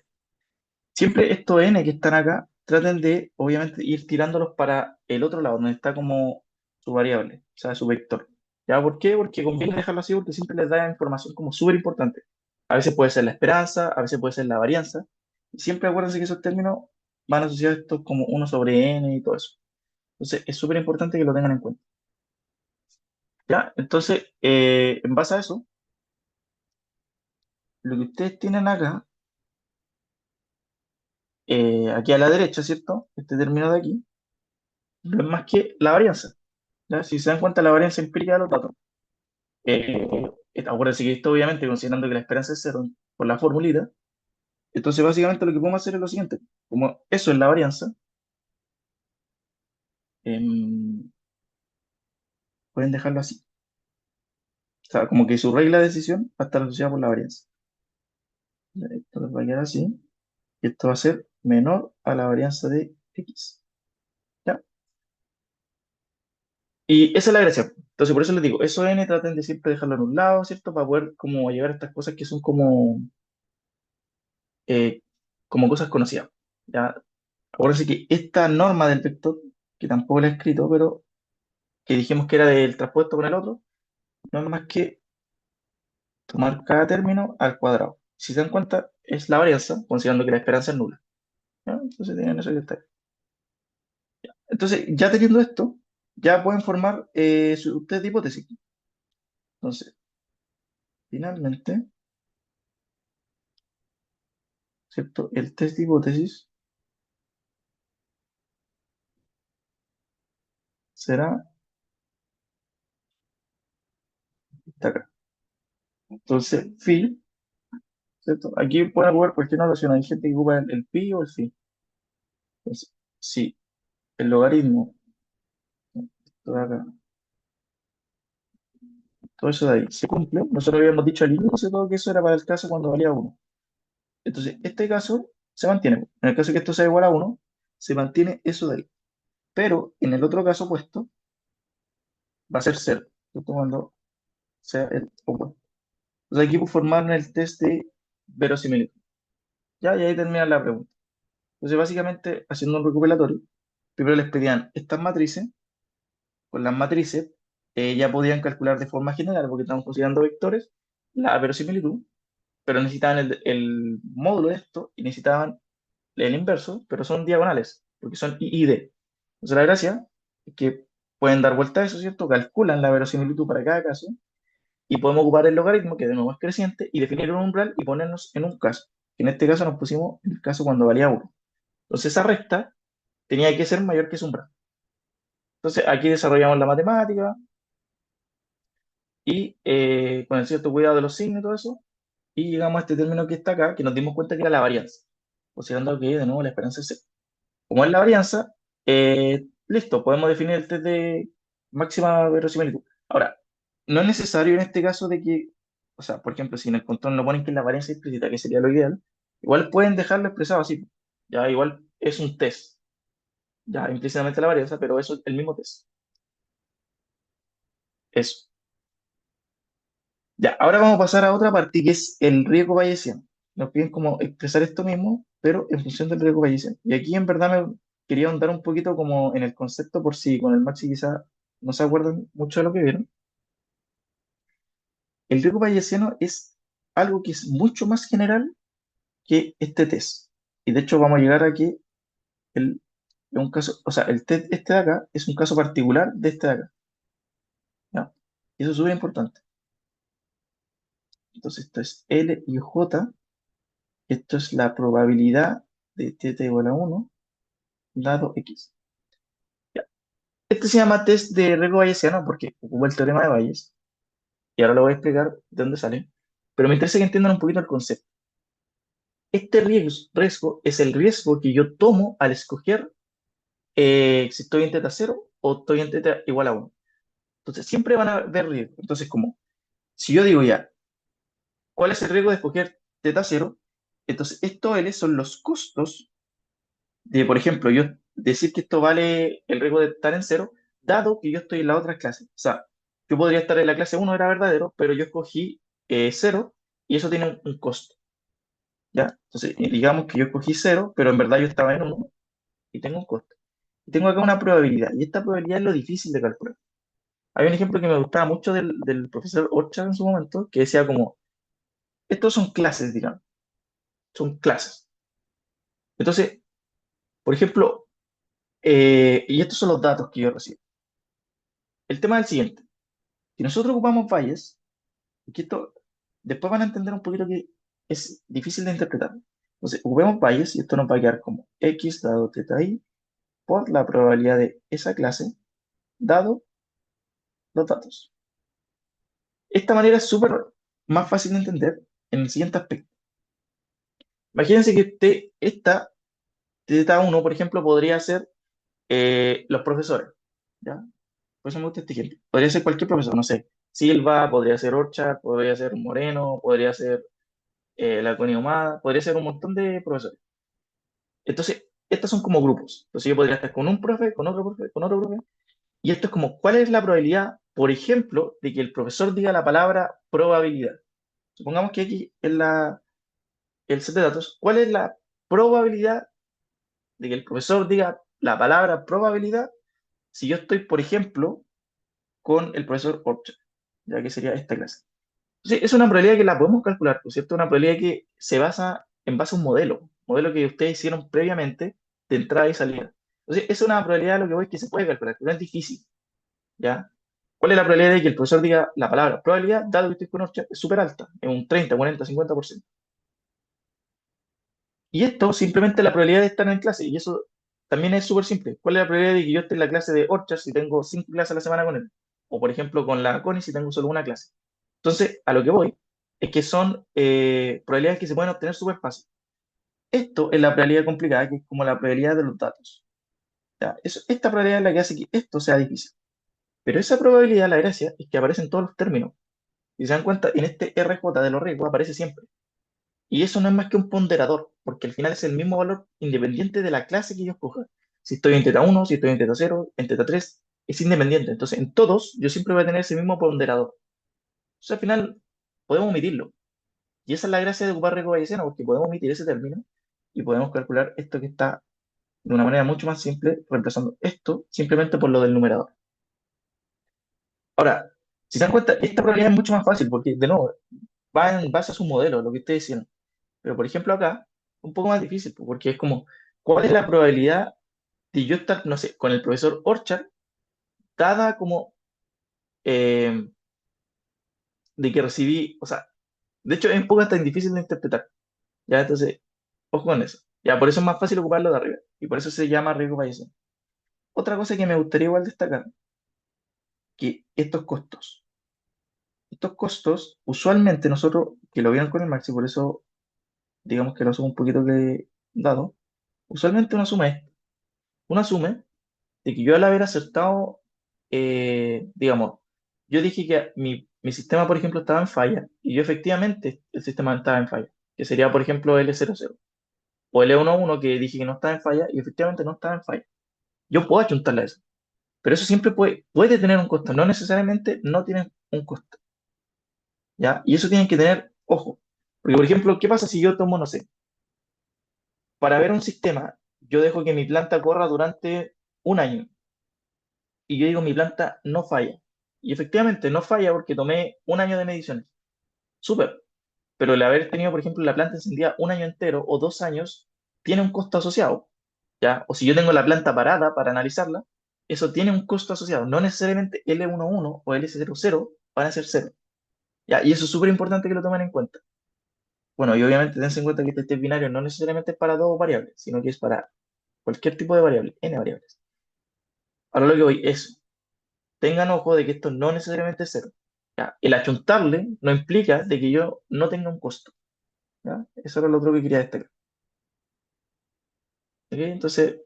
Siempre estos n que están acá, traten de, obviamente, ir tirándolos para el otro lado, donde está como su variable, o sea, su vector. ¿Ya? ¿Por qué? Porque conviene dejarlo así porque siempre les da información como súper importante. A veces puede ser la esperanza, a veces puede ser la varianza. Y siempre acuérdense que esos términos van asociados a estos como 1 sobre n y todo eso. Entonces, es súper importante que lo tengan en cuenta. ¿Ya? Entonces, en base a eso, lo que ustedes tienen acá, aquí a la derecha, ¿cierto? Este término de aquí, no es más que la varianza. ¿Ya? Si se dan cuenta, la varianza empírica de los datos. Acuérdense que esto, obviamente, considerando que la esperanza es cero por la formulita, entonces básicamente lo que podemos hacer es lo siguiente. Como eso es la varianza, em, pueden dejarlo así. O sea, como que su regla de decisión va a estar asociada por la varianza. Ya, esto les va a quedar así. Y esto va a ser menor a la varianza de x. ¿Ya? Y esa es la gracia. Entonces, por eso les digo, eso n traten de siempre dejarlo en un lado, ¿cierto? Para poder como llegar a estas cosas que son eh, como cosas conocidas. ¿Ya? Acuérdense que esta norma del vector, que tampoco la he escrito, pero que dijimos que era del traspuesto con el otro, no es más que tomar cada término al cuadrado. Si se dan cuenta, es la varianza, considerando que la esperanza es nula. ¿Ya? Entonces tienen eso que está ahí. Entonces, ya teniendo esto, ya pueden formar su test de hipótesis. Entonces, finalmente, ¿cierto? El test de hipótesis será esta acá. Entonces, phi, ¿cierto? Aquí pueden ocupar cualquier notación. Hay gente que ocupa el pi o el phi. Entonces, si el logaritmo, esto de acá, todo eso de ahí se cumple, nosotros habíamos dicho al inicio de todo que eso era para el caso cuando valía uno. Entonces, este caso se mantiene. En el caso de que esto sea igual a uno, se mantiene eso de ahí. Pero en el otro caso opuesto, va a ser cero, ¿cierto? Cuando sea el opuesto. Entonces, aquí formaron el test de verosimilitud. Ya, y ahí termina la pregunta. Entonces, básicamente, haciendo un recopilatorio, primero les pedían estas matrices. Con las matrices ya podían calcular de forma general, porque estamos considerando vectores, la verosimilitud, pero necesitaban el módulo de esto y necesitaban el inverso, pero son diagonales, porque son I y D. Entonces, la gracia es que pueden dar vuelta a eso, ¿cierto? Calculan la verosimilitud para cada caso y podemos ocupar el logaritmo, que de nuevo es creciente, y definir un umbral y ponernos en un caso. En este caso nos pusimos en el caso cuando valía uno. Entonces, esa recta tenía que ser mayor que ese umbral. Entonces, aquí desarrollamos la matemática y con el cierto cuidado de los signos y todo eso, y llegamos a este término que está acá, que nos dimos cuenta que era la varianza, considerando que de nuevo la esperanza es cero. Como es la varianza, listo, podemos definir el test de máxima verosimilitud. Ahora, no es necesario en este caso de que, o sea, por ejemplo, si en el control no ponen que es la varianza explícita, que sería lo ideal, igual pueden dejarlo expresado así. Ya, igual es un test, ya implícitamente la varianza, pero eso es el mismo test. Eso. Ya, ahora vamos a pasar a otra parte que es el riesgo bayesiano. Nos piden como expresar esto mismo, pero en función del riesgo bayesiano. Y aquí en verdad me quería ahondar un poquito como en el concepto por si con el Maxi quizá no se acuerdan mucho de lo que vieron. El riesgo bayesiano es algo que es mucho más general que este test. Y de hecho vamos a llegar a que es un caso, o sea, el test este de acá es un caso particular de este de acá. ¿Ya? Y eso es súper importante. Entonces esto es L y J. Esto es la probabilidad de θ igual a 1 dado X. Ya. Este se llama test de riesgo bayesiano porque ocupa el teorema de Bayes. Y ahora lo voy a explicar de dónde sale. Pero me interesa que entiendan un poquito el concepto. Este riesgo es el riesgo que yo tomo al escoger si estoy en θ 0 o estoy en θ igual a 1. Entonces, siempre van a haber riesgos. Entonces, como si yo digo ya, ¿cuál es el riesgo de escoger θ 0? Entonces, estos L son los costos de, por ejemplo, yo decir que esto vale el riesgo de estar en cero, dado que yo estoy en la otra clase. O sea, yo podría estar en la clase uno era verdadero, pero yo escogí 0 y eso tiene un costo, ¿ya? Entonces, digamos que yo escogí cero, pero en verdad yo estaba en uno y tengo un costo. Y tengo acá una probabilidad, y esta probabilidad es lo difícil de calcular. Hay un ejemplo que me gustaba mucho del profesor Orchard en su momento, que decía como, estos son clases, digamos, son clases. Entonces, por ejemplo, y estos son los datos que yo recibo. El tema es el siguiente. Si nosotros ocupamos valles, y que esto después van a entender un poquito que es difícil de interpretar. Entonces, ocupemos valles y esto nos va a quedar como x dado θ i por la probabilidad de esa clase dado los datos. Esta manera es súper más fácil de entender en el siguiente aspecto. Imagínense que esta θ1, por ejemplo, podría ser los profesores. ¿Ya? Por eso me gusta este ejemplo. Podría ser cualquier profesor, no sé. Silva, podría ser Orchard, podría ser Moreno, podría ser la Connie Ahumada, podría ser un montón de profesores. Entonces, estos son como grupos. Entonces, yo podría estar con un profe, con otro profe, con otro profe. Y esto es como, ¿cuál es la probabilidad, por ejemplo, de que el profesor diga la palabra probabilidad? Supongamos que aquí en el set de datos, ¿cuál es la probabilidad de que el profesor diga la palabra probabilidad si yo estoy, por ejemplo, con el profesor Orchard, ya que sería esta clase? Sí, es una probabilidad que la podemos calcular, ¿por cierto? Una probabilidad que se basa en base a un modelo que ustedes hicieron previamente de entrada y salida. Entonces, es una probabilidad, lo que voy es que se puede calcular, pero no es difícil, ¿ya? ¿Cuál es la probabilidad de que el profesor diga la palabra probabilidad, dado que estoy con Orchard? Es súper alta, es un 30, 40, 50%. Y esto simplemente la probabilidad de estar en clase, y eso también es súper simple. ¿Cuál es la probabilidad de que yo esté en la clase de Orchard si tengo 5 clases a la semana con él? O, por ejemplo, con la Connie si tengo solo una clase. Entonces, a lo que voy es que son probabilidades que se pueden obtener súper fácil. Esto es la probabilidad complicada, que es como la probabilidad de los datos. ¿Ya? Esta probabilidad es la que hace que esto sea difícil. Pero esa probabilidad, la gracia, es que aparece en todos los términos. Si se dan cuenta, en este RJ de los riesgos aparece siempre. Y eso no es más que un ponderador, porque al final es el mismo valor independiente de la clase que yo escoja. Si estoy en θ 1, si estoy en θ 0, en θ 3, es independiente. Entonces, en todos, yo siempre voy a tener ese mismo ponderador. Entonces, al final, podemos omitirlo. Y esa es la gracia de ocupar riesgo bayesiano, porque podemos omitir ese término y podemos calcular esto que está de una manera mucho más simple, reemplazando esto simplemente por lo del numerador. Ahora, si se dan cuenta, esta probabilidad es mucho más fácil porque, de nuevo, va en base a su modelo, lo que ustedes decían. Pero, por ejemplo, acá, un poco más difícil, porque es como, ¿cuál es la probabilidad de yo estar, no sé, con el profesor Orchard, dada como eh, de que recibí, o sea, de hecho es un poco tan difícil de interpretar, ¿ya? Entonces, ojo con eso. Ya, por eso es más fácil ocuparlo de arriba, y por eso se llama riesgo Bayesiano. Otra cosa que me gustaría igual destacar, que estos costos, usualmente nosotros, que lo vieron con el Maxi, por eso digamos que lo asumo un poquito que dado, usualmente uno asume de que yo al haber acertado, digamos, yo dije que mi sistema, por ejemplo, estaba en falla, y yo efectivamente el sistema estaba en falla, que sería, por ejemplo, L00, o L11 que dije que no estaba en falla, y efectivamente no estaba en falla. Yo puedo achuntarle a eso, pero eso siempre puede tener un costo, no necesariamente no tiene un costo, ¿ya? Y eso tienen que tener ojo, porque, por ejemplo, ¿qué pasa si yo tomo, no sé, para ver un sistema, yo dejo que mi planta corra durante un año, y yo digo, mi planta no falla. Y efectivamente no falla porque tomé un año de mediciones. Súper. Pero el haber tenido, por ejemplo, la planta encendida un año entero o 2 años, tiene un costo asociado. ¿Ya? O si yo tengo la planta parada para analizarla, eso tiene un costo asociado. No necesariamente L11 o L00 van a ser cero. ¿Ya? Y eso es súper importante que lo tomen en cuenta. Bueno, y obviamente tense en cuenta que este test binario no necesariamente es para dos variables, sino que es para cualquier tipo de variable, n variables. Ahora lo que voy es, tengan ojo de que esto no necesariamente es cero. ¿Ya? El achuntarle no implica de que yo no tenga un costo. ¿Ya? Eso era lo otro que quería destacar. ¿Ok? Entonces,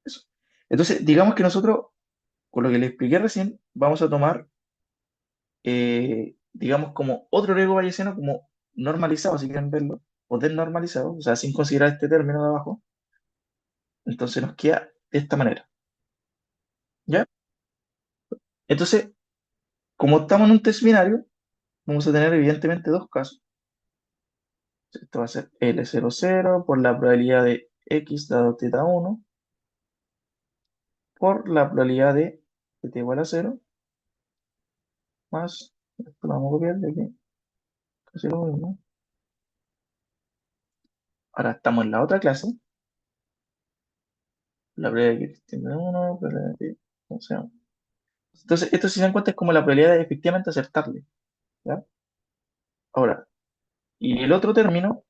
eso. Entonces, digamos que nosotros, con lo que les expliqué recién, vamos a tomar, digamos, como otro riesgo bayesiano, como normalizado, si quieren verlo, o desnormalizado, o sea, sin considerar este término de abajo. Entonces nos queda de esta manera. ¿Ya? Entonces, como estamos en un test binario, vamos a tener evidentemente dos casos. Esto va a ser L00 por la probabilidad de X dado θ1 por la probabilidad de θ igual a 0 más, esto lo vamos a copiar de aquí, casi lo mismo. Ahora estamos en la otra clase, la probabilidad de que extiende 1, probabilidad de que, o sea, entonces esto si se dan cuenta es como la probabilidad de efectivamente acertarle, ¿ya? Ahora, y el otro término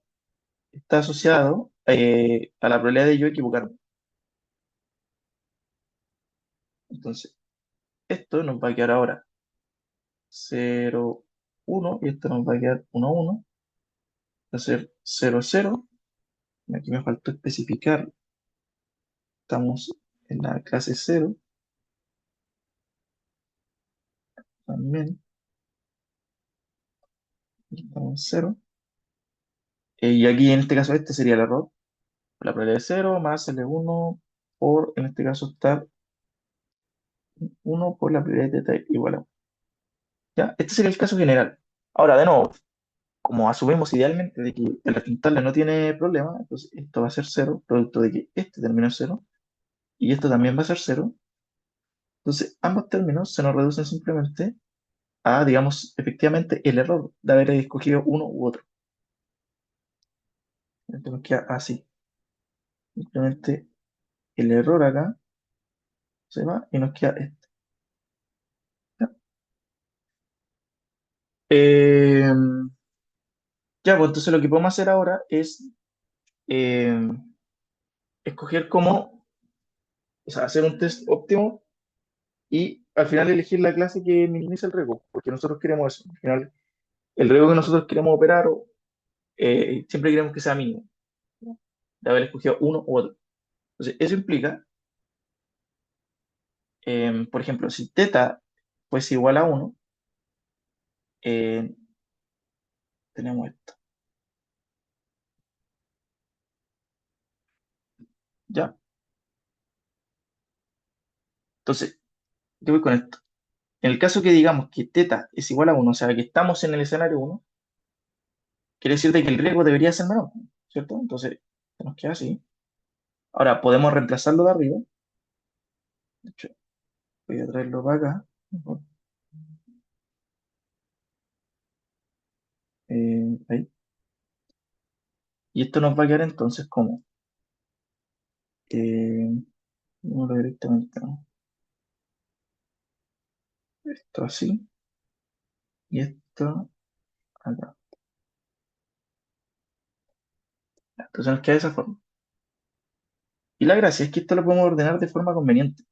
está asociado a la probabilidad de yo equivocarme. Entonces, esto nos va a quedar ahora 0, 1 y esto nos va a quedar 1, 1. Va a ser 0, 0. Aquí me faltó especificar. Estamos en la clase 0 también. Estamos en 0. Y aquí en este caso este sería el error. La probabilidad de 0 más L1 por, en este caso, estar 1 por la probabilidad de θ igual a 1. ¿Ya? Este sería el caso general. Ahora, de nuevo, como asumimos idealmente de que el resultante no tiene problema, entonces esto va a ser 0, producto de que este término es 0 y esto también va a ser 0. Entonces, ambos términos se nos reducen simplemente a, digamos, efectivamente el error de haber escogido uno u otro. Entonces nos queda así. Simplemente el error acá se va y nos queda este. ¿Ya? Eh, ya, pues entonces lo que podemos hacer ahora es eh, escoger cómo, o sea, hacer un test óptimo y al final elegir la clase que minimiza el riesgo, porque nosotros queremos eso. Al final, el riesgo que nosotros queremos operar, siempre queremos que sea mínimo, ¿no? De haber escogido uno u otro. Entonces, eso implica, por ejemplo, si teta fuese igual a 1, eh, tenemos esto. ¿Ya? Entonces, ¿qué voy con esto? En el caso que digamos que teta es igual a 1, o sea, que estamos en el escenario 1, quiere decir de que el riesgo debería ser menor, ¿cierto? Entonces, Nos queda así. Ahora podemos reemplazarlo de arriba. De hecho, voy a traerlo para acá. Mejor. Ahí. Y esto nos va a quedar entonces como número directamente, ¿no? Esto así y esto acá. Entonces nos queda de esa forma. Y la gracia es que esto lo podemos ordenar de forma conveniente.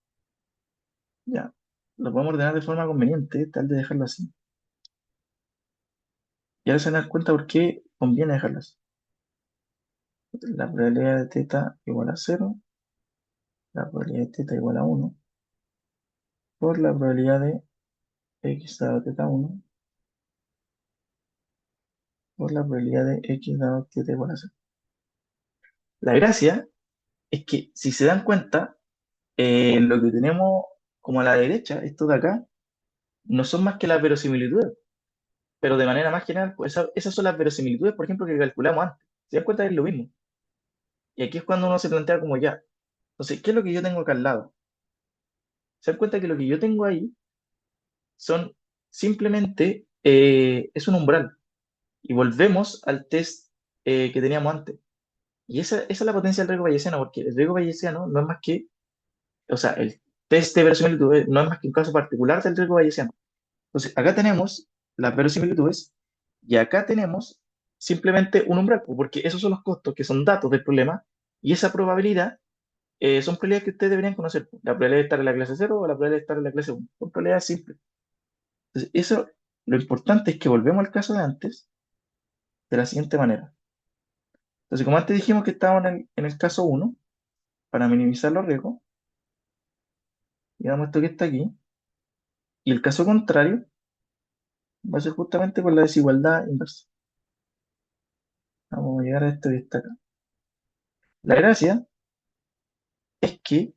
Ya. Lo podemos ordenar de forma conveniente, tal de dejarlo así. Y ahora se van a dar cuenta por qué conviene dejarlo así. La probabilidad de teta igual a cero, la probabilidad de teta igual a uno por la probabilidad de x dado teta uno por la probabilidad de x dado teta igual a cero. La gracia es que si se dan cuenta, lo que tenemos como a la derecha, esto de acá, no son más que las verosimilitudes, pero de manera más general, pues esas son las verosimilitudes, por ejemplo, que calculamos antes. Se dan cuenta es lo mismo. Y aquí es cuando uno se plantea como ya. Entonces, ¿qué es lo que yo tengo acá al lado? Se dan cuenta que lo que yo tengo ahí son simplemente, es un umbral. Y volvemos al test que teníamos antes. Y esa es la potencia del riesgo bayesiano, porque el riesgo bayesiano no es más que, o sea, el test de verosimilitudes no es más que un caso particular del riesgo bayesiano. Entonces, acá tenemos las verosimilitudes y acá tenemos simplemente un umbral, porque esos son los costos que son datos del problema y esa probabilidad son probabilidades que ustedes deberían conocer. La probabilidad de estar en la clase cero o la probabilidad de estar en la clase uno. Son probabilidades simples. Entonces, eso, lo importante es que volvemos al caso de antes de la siguiente manera. Entonces, como antes dijimos que estábamos en el caso uno para minimizar los riesgos, digamos esto que está aquí, y el caso contrario va a ser justamente con la desigualdad inversa. Vamos a llegar a esto que está acá. La gracia es que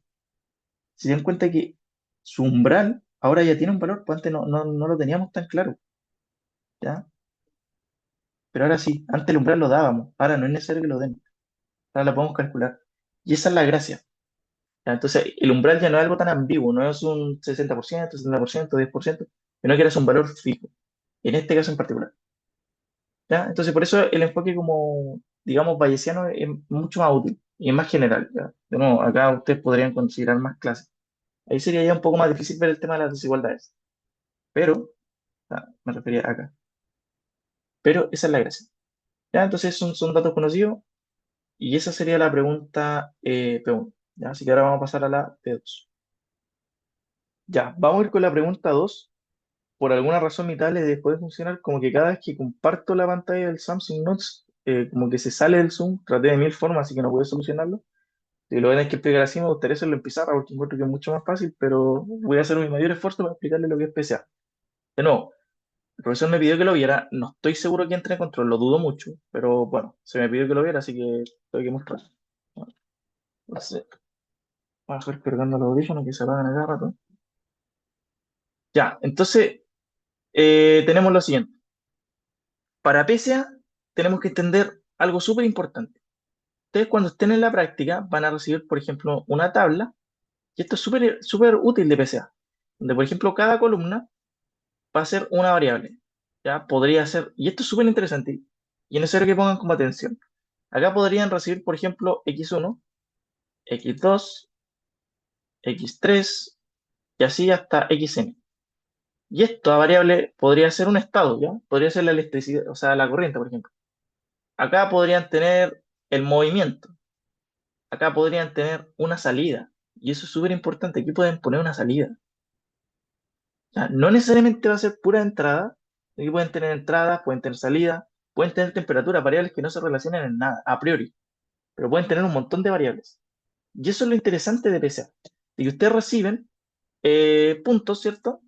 si se dan cuenta que su umbral ahora ya tiene un valor, pues antes no lo teníamos tan claro, ¿ya? Pero ahora sí, antes el umbral lo dábamos, ahora no es necesario que lo den, ahora lo podemos calcular. Y esa es la gracia, ¿ya? Entonces, el umbral ya no es algo tan ambiguo, no es un 60%, 70%, 10%, sino que era un valor fijo, en este caso en particular, ¿ya? Entonces, por eso el enfoque como, digamos, bayesiano es mucho más útil y es más general, ¿ya? De nuevo, acá ustedes podrían considerar más clases. Ahí sería ya un poco más difícil ver el tema de las desigualdades, pero, me refería acá, pero esa es la gracia, ¿ya? Entonces, son datos conocidos. Y esa sería la pregunta P1. ¿Ya? Así que ahora vamos a pasar a la P2. Ya, vamos a ir con la pregunta 2. Por alguna razón mi tablet dejó de funcionar, como que cada vez que comparto la pantalla del Samsung Notes, como que se sale del Zoom. Traté de mil formas, así que no pude solucionarlo. Si lo ven que explicar así, me gustaría hacerlo en pizarra porque encuentro que es mucho más fácil, pero voy a hacer mi mayor esfuerzo para explicarle lo que es PCA. De nuevo, el profesor me pidió que lo viera. No estoy seguro que entre en control, lo dudo mucho, pero bueno, se me pidió que lo viera, así que tengo que mostrar. Entonces, vamos a ir cargando los audífonos que se apagan a cada rato. Ya, entonces tenemos lo siguiente. Para PSA tenemos que entender algo súper importante. Ustedes cuando estén en la práctica van a recibir, por ejemplo, una tabla, y esto es súper súper útil de PSA, donde, por ejemplo, cada columna va a ser una variable. Ya, podría ser, y esto es súper interesante, y es necesario que pongan como atención. Acá podrían recibir, por ejemplo, x1, x2, x3, y así hasta xn. Y esta variable podría ser un estado, ¿ya? Podría ser la electricidad, o sea, la corriente, por ejemplo. Acá podrían tener el movimiento. Acá podrían tener una salida. Y eso es súper importante. Aquí pueden poner una salida. O sea, no necesariamente va a ser pura entrada. Aquí pueden tener entradas, pueden tener salida, pueden tener temperaturas, variables que no se relacionan en nada, a priori. Pero pueden tener un montón de variables. Y eso es lo interesante de PSA. De que ustedes reciben puntos, ¿cierto?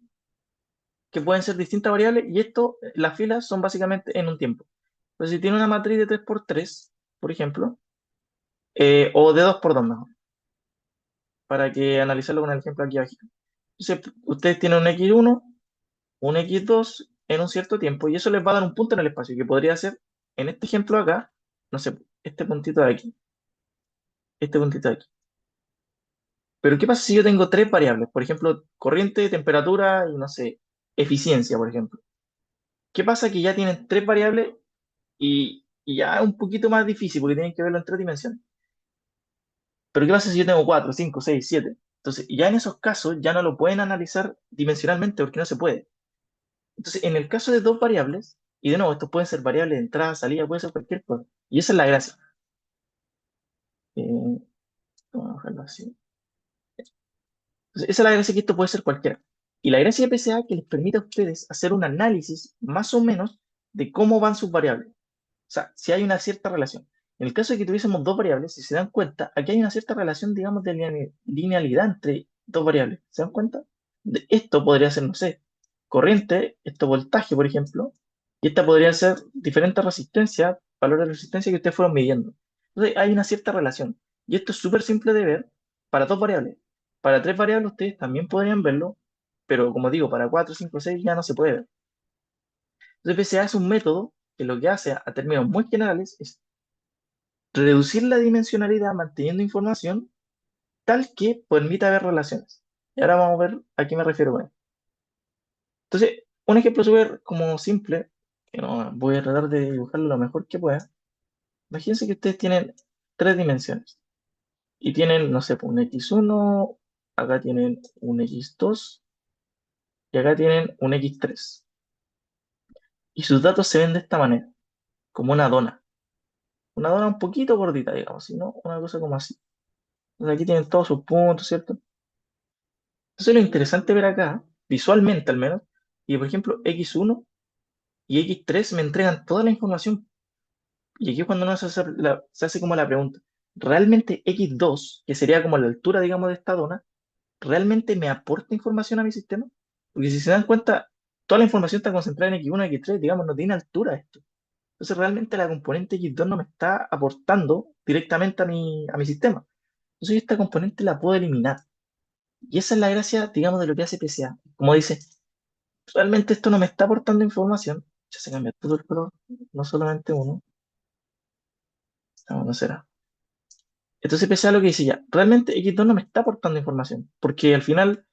Que pueden ser distintas variables. Y esto, las filas son básicamente en un tiempo. Entonces, si tiene una matriz de 3 por 3 por ejemplo, o de 2 por 2 mejor, para que analizarlo con el ejemplo aquí abajo. Entonces, ustedes tienen un x1, un x2 en un cierto tiempo, y eso les va a dar un punto en el espacio, que podría ser, en este ejemplo acá, no sé, este puntito de aquí. este puntito de aquí. Pero ¿qué pasa si yo tengo tres variables? Por ejemplo, corriente, temperatura y no sé, eficiencia, por ejemplo. ¿Qué pasa que ya tienen tres variables y ya es un poquito más difícil porque tienen que verlo en tres dimensiones? Pero ¿qué pasa si yo tengo cuatro, cinco, seis, siete? Entonces, ya en esos casos ya no lo pueden analizar dimensionalmente porque no se puede. Entonces, en el caso de dos variables, y de nuevo, estos pueden ser variables de entrada, salida, puede ser cualquier cosa. Y esa es la gracia. Eh, Vamos a dejarlo así. Entonces, esa es la gracia que esto puede ser cualquiera. Y la gracia de PCA es que les permite a ustedes hacer un análisis más o menos de cómo van sus variables. O sea, si hay una cierta relación. En el caso de que tuviésemos dos variables, si se dan cuenta, aquí hay una cierta relación, digamos, de linealidad entre dos variables. ¿Se dan cuenta? Esto podría ser, no sé, corriente, esto voltaje, por ejemplo, y esta podría ser diferentes resistencias, valores de resistencia que ustedes fueron midiendo. Entonces, hay una cierta relación. Y esto es súper simple de ver para dos variables. Para tres variables ustedes también podrían verlo, pero como digo, para cuatro, cinco, seis ya no se puede ver. Entonces, PCA es un método que lo que hace a términos muy generales es reducir la dimensionalidad manteniendo información tal que permita ver relaciones. Y ahora vamos a ver a qué me refiero con esto. Entonces, un ejemplo súper como simple, que no voy a tratar de dibujarlo lo mejor que pueda. Imagínense que ustedes tienen tres dimensiones y tienen, no sé, pues, un x1, acá tienen un x2 y acá tienen un x3. Y sus datos se ven de esta manera, como una dona. Una dona un poquito gordita, digamos, sino una cosa como así. Entonces aquí tienen todos sus puntos, ¿cierto? Entonces lo interesante ver acá, visualmente al menos, y por ejemplo X1 y X3 me entregan toda la información. Y aquí es cuando uno se hace como la pregunta, ¿realmente X2, que sería como la altura, digamos, de esta dona, realmente me aporta información a mi sistema? Porque si se dan cuenta, toda la información está concentrada en X1 y X3, digamos, no tiene altura esto. Entonces realmente la componente X2 no me está aportando directamente a mi sistema. Entonces yo esta componente la puedo eliminar. Y esa es la gracia, digamos, de lo que hace PCA. Como dice, realmente esto no me está aportando información. Ya se cambia todo el color, no solamente uno. No, no será. Entonces PCA lo que dice ya, realmente X2 no me está aportando información. Porque al final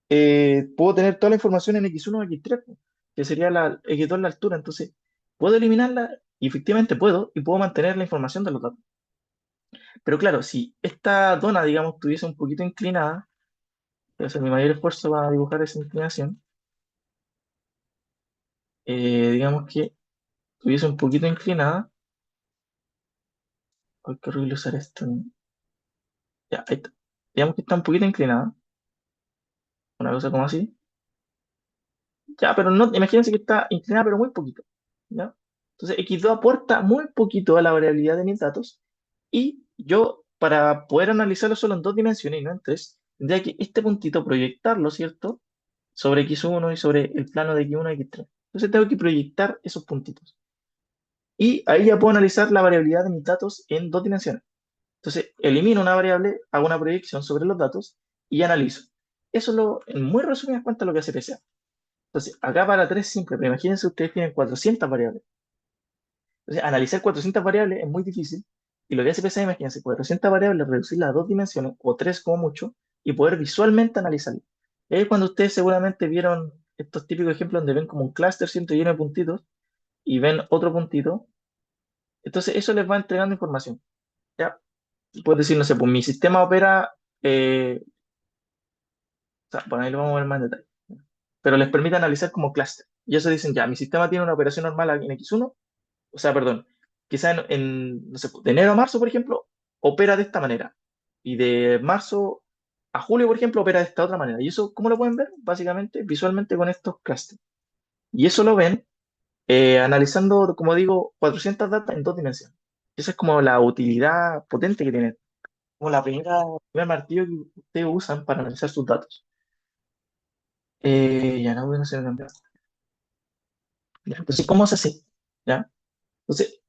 puedo tener toda la información en X1 o X3, po, que sería la X2 la altura. Entonces, puedo eliminarla y efectivamente puedo y puedo mantener la información de los datos. Pero claro, si esta dona, digamos, estuviese un poquito inclinada, voy a hacer mi mayor esfuerzo para dibujar esa inclinación, digamos que estuviese un poquito inclinada. Ay, qué horrible usar esto. Ya, ahí está. Digamos que está un poquito inclinada, una cosa como así. Ya, pero no, imagínense que está inclinada, pero muy poquito. ¿Ya? Entonces, X2 aporta muy poquito a la variabilidad de mis datos y yo, para poder analizarlo solo en dos dimensiones y no en tres, tendría que este puntito proyectarlo, ¿cierto? Sobre X1 y sobre el plano de X1 y X3. Entonces, tengo que proyectar esos puntitos. Y ahí ya puedo analizar la variabilidad de mis datos en dos dimensiones. Entonces, elimino una variable, hago una proyección sobre los datos y analizo. Eso es lo, en muy resumidas cuentas, lo que hace PCA. Entonces, acá para tres simple, pero imagínense ustedes tienen 400 variables. Entonces, analizar 400 variables es muy difícil. Y lo que hace PCA, imagínense, 400 variables, reducirlas a dos dimensiones, o tres como mucho, y poder visualmente analizarlas. Y ahí es cuando ustedes seguramente vieron estos típicos ejemplos donde ven como un clúster siempre lleno de puntitos, y ven otro puntito. Entonces, eso les va entregando información. ¿Ya? Puedes decir, no sé, pues mi sistema opera, o sea, bueno, ahí lo vamos a ver más en detalle, pero les permite analizar como clúster. Y eso dicen, ya, mi sistema tiene una operación normal en X1, o sea, perdón, quizá no sé, de enero a marzo, por ejemplo, opera de esta manera. Y de marzo a julio, por ejemplo, opera de esta otra manera. ¿Y eso cómo lo pueden ver? Básicamente, visualmente con estos clústeres. Y eso lo ven analizando, como digo, 400 datas en dos dimensiones. Esa es como la utilidad potente que tiene, como primer martillo que ustedes usan para analizar sus datos. Ya no, bueno, se me cambió. Ya, entonces, ¿cómo se hace? ¿Ya? Entonces,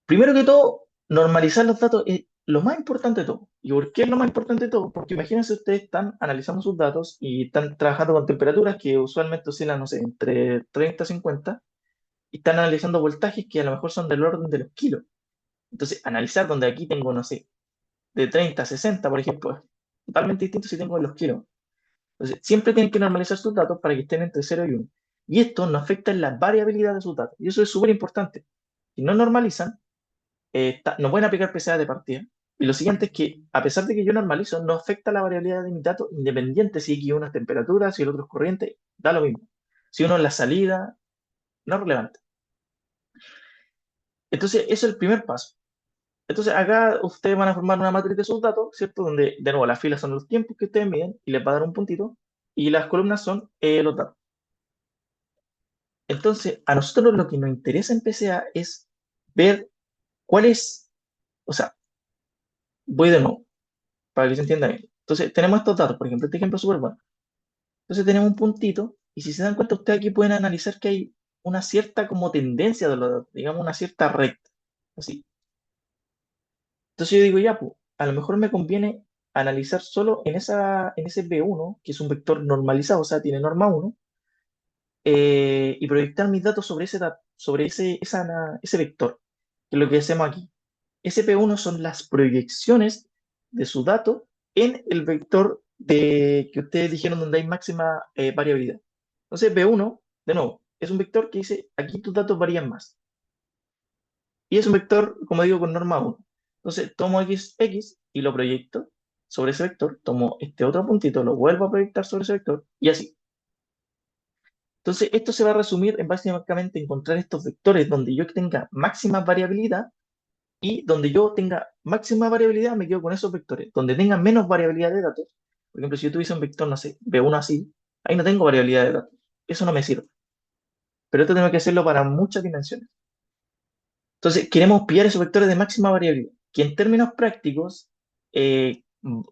primero que todo, normalizar los datos es lo más importante de todo. ¿Y por qué es lo más importante de todo? Porque imagínense ustedes están analizando sus datos y están trabajando con temperaturas que usualmente oscilan, no sé, entre 30 y 50, y están analizando voltajes que a lo mejor son del orden de los kilos. Entonces, analizar donde aquí tengo, no sé, de 30 a 60, por ejemplo, es totalmente distinto si tengo los kilos. Entonces, siempre tienen que normalizar sus datos para que estén entre 0 y 1. Y esto no afecta en la variabilidad de sus datos. Y eso es súper importante. Si no normalizan, no pueden aplicar PCA de partida. Y lo siguiente es que, a pesar de que yo normalizo, no afecta la variabilidad de mis datos, independiente si aquí uno es temperatura, si el otro es corriente, da lo mismo. Si uno es la salida, no es relevante. Entonces, eso es el primer paso. Entonces, acá ustedes van a formar una matriz de sus datos, ¿cierto? Donde, de nuevo, las filas son los tiempos que ustedes miden y les va a dar un puntito, y las columnas son los datos. Entonces, a nosotros lo que nos interesa en PCA es ver cuál es, o sea, voy de nuevo, para que se entienda bien. Entonces, tenemos estos datos, por ejemplo, este ejemplo es súper bueno. Entonces, tenemos un puntito, y si se dan cuenta, ustedes aquí pueden analizar que hay una cierta como tendencia de los datos, digamos, una cierta recta, así. Entonces yo digo, ya, pues, a lo mejor me conviene analizar solo en ese B1, que es un vector normalizado, o sea, tiene norma 1, y proyectar mis datos sobre ese vector, que es lo que hacemos aquí. Ese P1 son las proyecciones de su dato en el vector que ustedes dijeron donde hay máxima variabilidad. Entonces, B1, de nuevo, es un vector que dice, aquí tus datos varían más. Y es un vector, como digo, con norma 1. Entonces, tomo x y lo proyecto sobre ese vector, tomo este otro puntito, lo vuelvo a proyectar sobre ese vector, y así. Entonces, esto se va a resumir en básicamente encontrar estos vectores donde yo tenga máxima variabilidad, y donde yo tenga máxima variabilidad me quedo con esos vectores. Donde tenga menos variabilidad de datos, por ejemplo, si yo tuviese un vector, no sé, B1 así, ahí no tengo variabilidad de datos. Eso no me sirve. Pero esto tengo que hacerlo para muchas dimensiones. Entonces, queremos pillar esos vectores de máxima variabilidad, que en términos prácticos,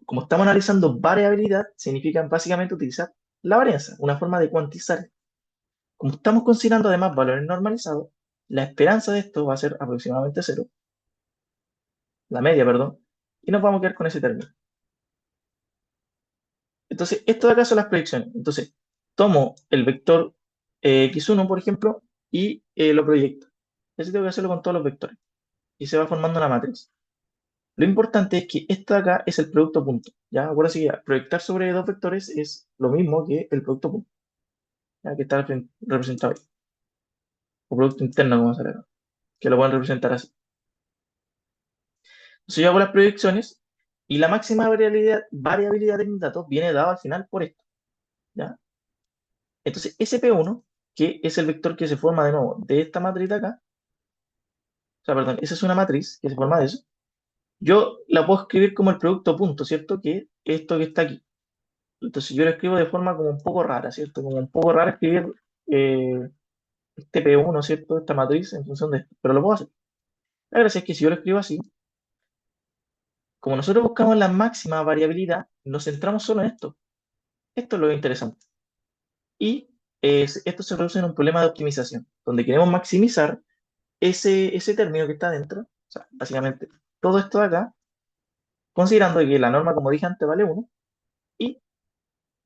como estamos analizando variabilidad, significa básicamente utilizar la varianza, una forma de cuantizar. Como estamos considerando además valores normalizados, la esperanza de esto va a ser aproximadamente cero, la media, perdón, y nos vamos a quedar con ese término. Entonces, esto de acá son las proyecciones. Entonces, tomo el vector x1, por ejemplo, y lo proyecto. Eso tengo que hacerlo con todos los vectores. Y se va formando una matriz. Lo importante es que esto de acá es el producto punto. ¿Ya? Ahora sí, proyectar sobre dos vectores es lo mismo que el producto punto, ¿ya? Que está representado ahí. O producto interno, como se le llama, que lo pueden representar así. Entonces, yo hago las proyecciones y la máxima variabilidad de mis datos viene dado al final por esto. ¿Ya? Entonces, ese P1, que es el vector que se forma de nuevo de esta matriz de acá, o sea, perdón, esa es una matriz que se forma de eso, yo la puedo escribir como el producto punto, ¿cierto? Que es esto que está aquí. Entonces yo lo escribo de forma como un poco rara, ¿cierto? Como un poco rara escribir este P1, ¿cierto? Esta matriz en función de esto, pero lo puedo hacer. La gracia es que si yo lo escribo así, como nosotros buscamos la máxima variabilidad, nos centramos solo en esto. Esto es lo interesante. Y esto se reduce en un problema de optimización, donde queremos maximizar ese término que está dentro, o sea, básicamente todo esto de acá, considerando que la norma, como dije antes, vale 1, y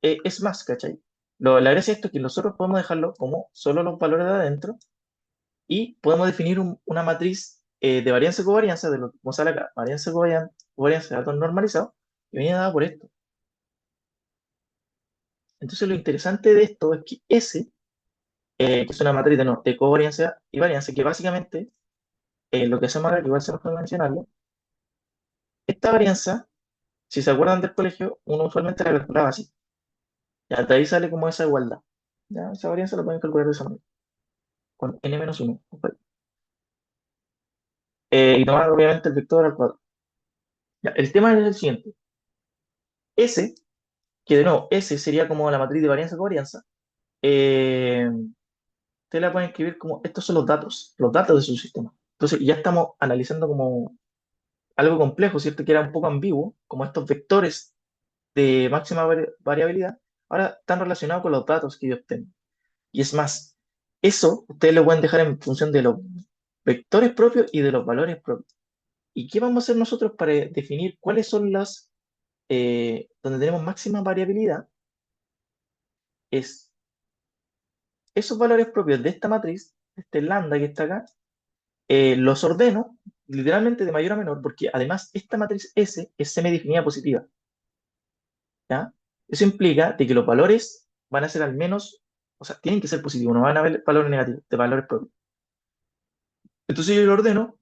es más, ¿cachai? La gracia de esto es que nosotros podemos dejarlo como solo los valores de adentro y podemos definir una matriz de varianza y covarianza, de lo que sale acá, varianza y covarianza de datos normalizados, que viene dada por esto. Entonces lo interesante de esto es que S, que es una matriz de covarianza y varianza, que básicamente lo que hacemos acá, que igual se nos puede mencionarlo, esta varianza, si se acuerdan del colegio, uno usualmente la calculaba así. Ya, de ahí sale como esa igualdad. Ya, esa varianza la pueden calcular de esa manera, con n-1. Y tomar obviamente el vector al cuadrado. Ya, el tema es el siguiente. S, que de nuevo, S sería como la matriz de varianza-covarianza, usted la pueden escribir como, estos son los datos de su sistema. Entonces ya estamos analizando como algo complejo, ¿cierto? Que era un poco ambiguo, como estos vectores de máxima variabilidad, ahora están relacionados con los datos que ellos tienen. Y es más, eso ustedes lo pueden dejar en función de los vectores propios y de los valores propios. ¿Y qué vamos a hacer nosotros para definir cuáles son las donde tenemos máxima variabilidad? Es esos valores propios de esta matriz, este lambda que está acá, los ordeno literalmente de mayor a menor, porque además esta matriz S es semidefinida positiva, ¿ya? Eso implica de que los valores van a ser al menos, o sea, tienen que ser positivos, no van a haber valores negativos, de valores propios. Entonces yo lo ordeno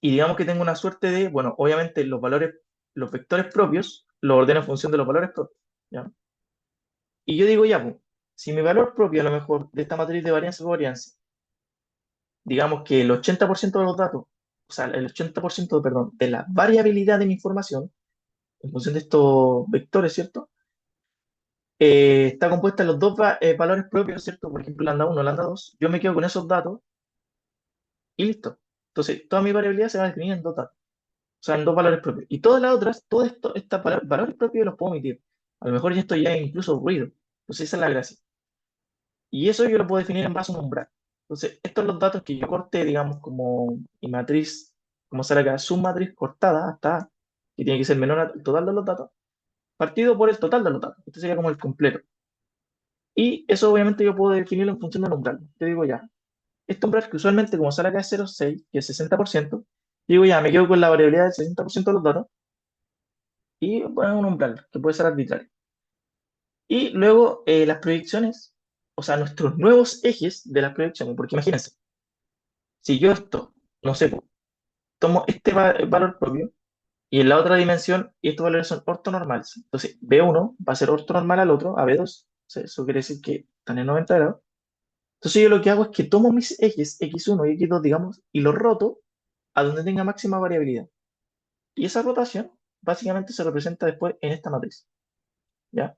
y digamos que tengo una suerte de, bueno, obviamente los valores, los vectores propios, los ordeno en función de los valores propios, ¿ya? Y yo digo, ya, pues, si mi valor propio a lo mejor de esta matriz de varianza-covarianza, digamos que el 80% de los datos, o sea, el 80%, perdón, de la variabilidad de mi información, en función de estos vectores, ¿cierto? Está compuesta de los dos valores propios, ¿cierto? Por ejemplo, lambda 1, lambda 2. Yo me quedo con esos datos y listo. Entonces, toda mi variabilidad se va a definir en dos datos, o sea, en dos valores propios. Y todas las otras, todos estos valores propios los puedo omitir. A lo mejor ya esto ya es incluso ruido. Entonces, esa es la gracia. Y eso yo lo puedo definir en base a un umbral. Entonces, estos son los datos que yo corté, digamos, como mi matriz, como sale acá, submatriz cortada hasta, que tiene que ser menor al total de los datos, partido por el total de los datos. Este sería como el completo. Y eso obviamente yo puedo definirlo en función del umbral. Te digo ya, este umbral que usualmente como sale acá es 0,6, que es 60%, digo ya, me quedo con la variabilidad del 60% de los datos y poner un umbral, que puede ser arbitrario. Y luego las proyecciones, o sea, nuestros nuevos ejes de las proyecciones, porque imagínense, si yo esto, no sé, po, tomo este valor propio y en la otra dimensión y estos valores son ortonormales, entonces B1 va a ser ortonormal al otro, a B2, o sea, eso quiere decir que están en 90 grados. Entonces yo lo que hago es que tomo mis ejes X1 y X2, digamos, y los roto a donde tenga máxima variabilidad. Y esa rotación básicamente se representa después en esta matriz, ¿ya?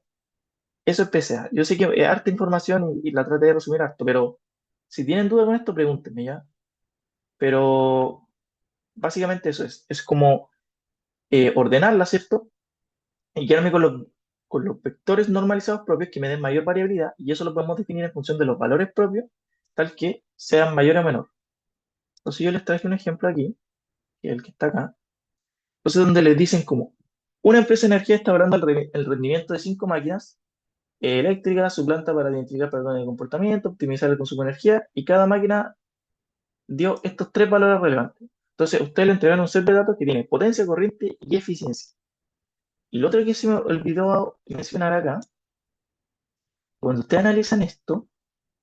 Eso es PCA. Yo sé que es harta información y la traté de resumir harto, pero si tienen duda con esto, pregúntenme, ¿ya? Pero básicamente eso es. Es como ordenarla, ¿cierto? Y quedarme con los vectores normalizados propios que me den mayor variabilidad, y eso lo podemos definir en función de los valores propios, tal que sean mayor o menor. Entonces yo les traje un ejemplo aquí, que es el que está acá. Entonces donde les dicen como, una empresa de energía está hablando el rendimiento de cinco máquinas eléctricas, su planta para identificar patrones de comportamiento, optimizar el consumo de energía, y cada máquina dio estos tres valores relevantes. Entonces ustedes le entregan un set de datos que tiene potencia, corriente y eficiencia. Y lo otro que se me olvidó mencionar acá, cuando ustedes analizan esto,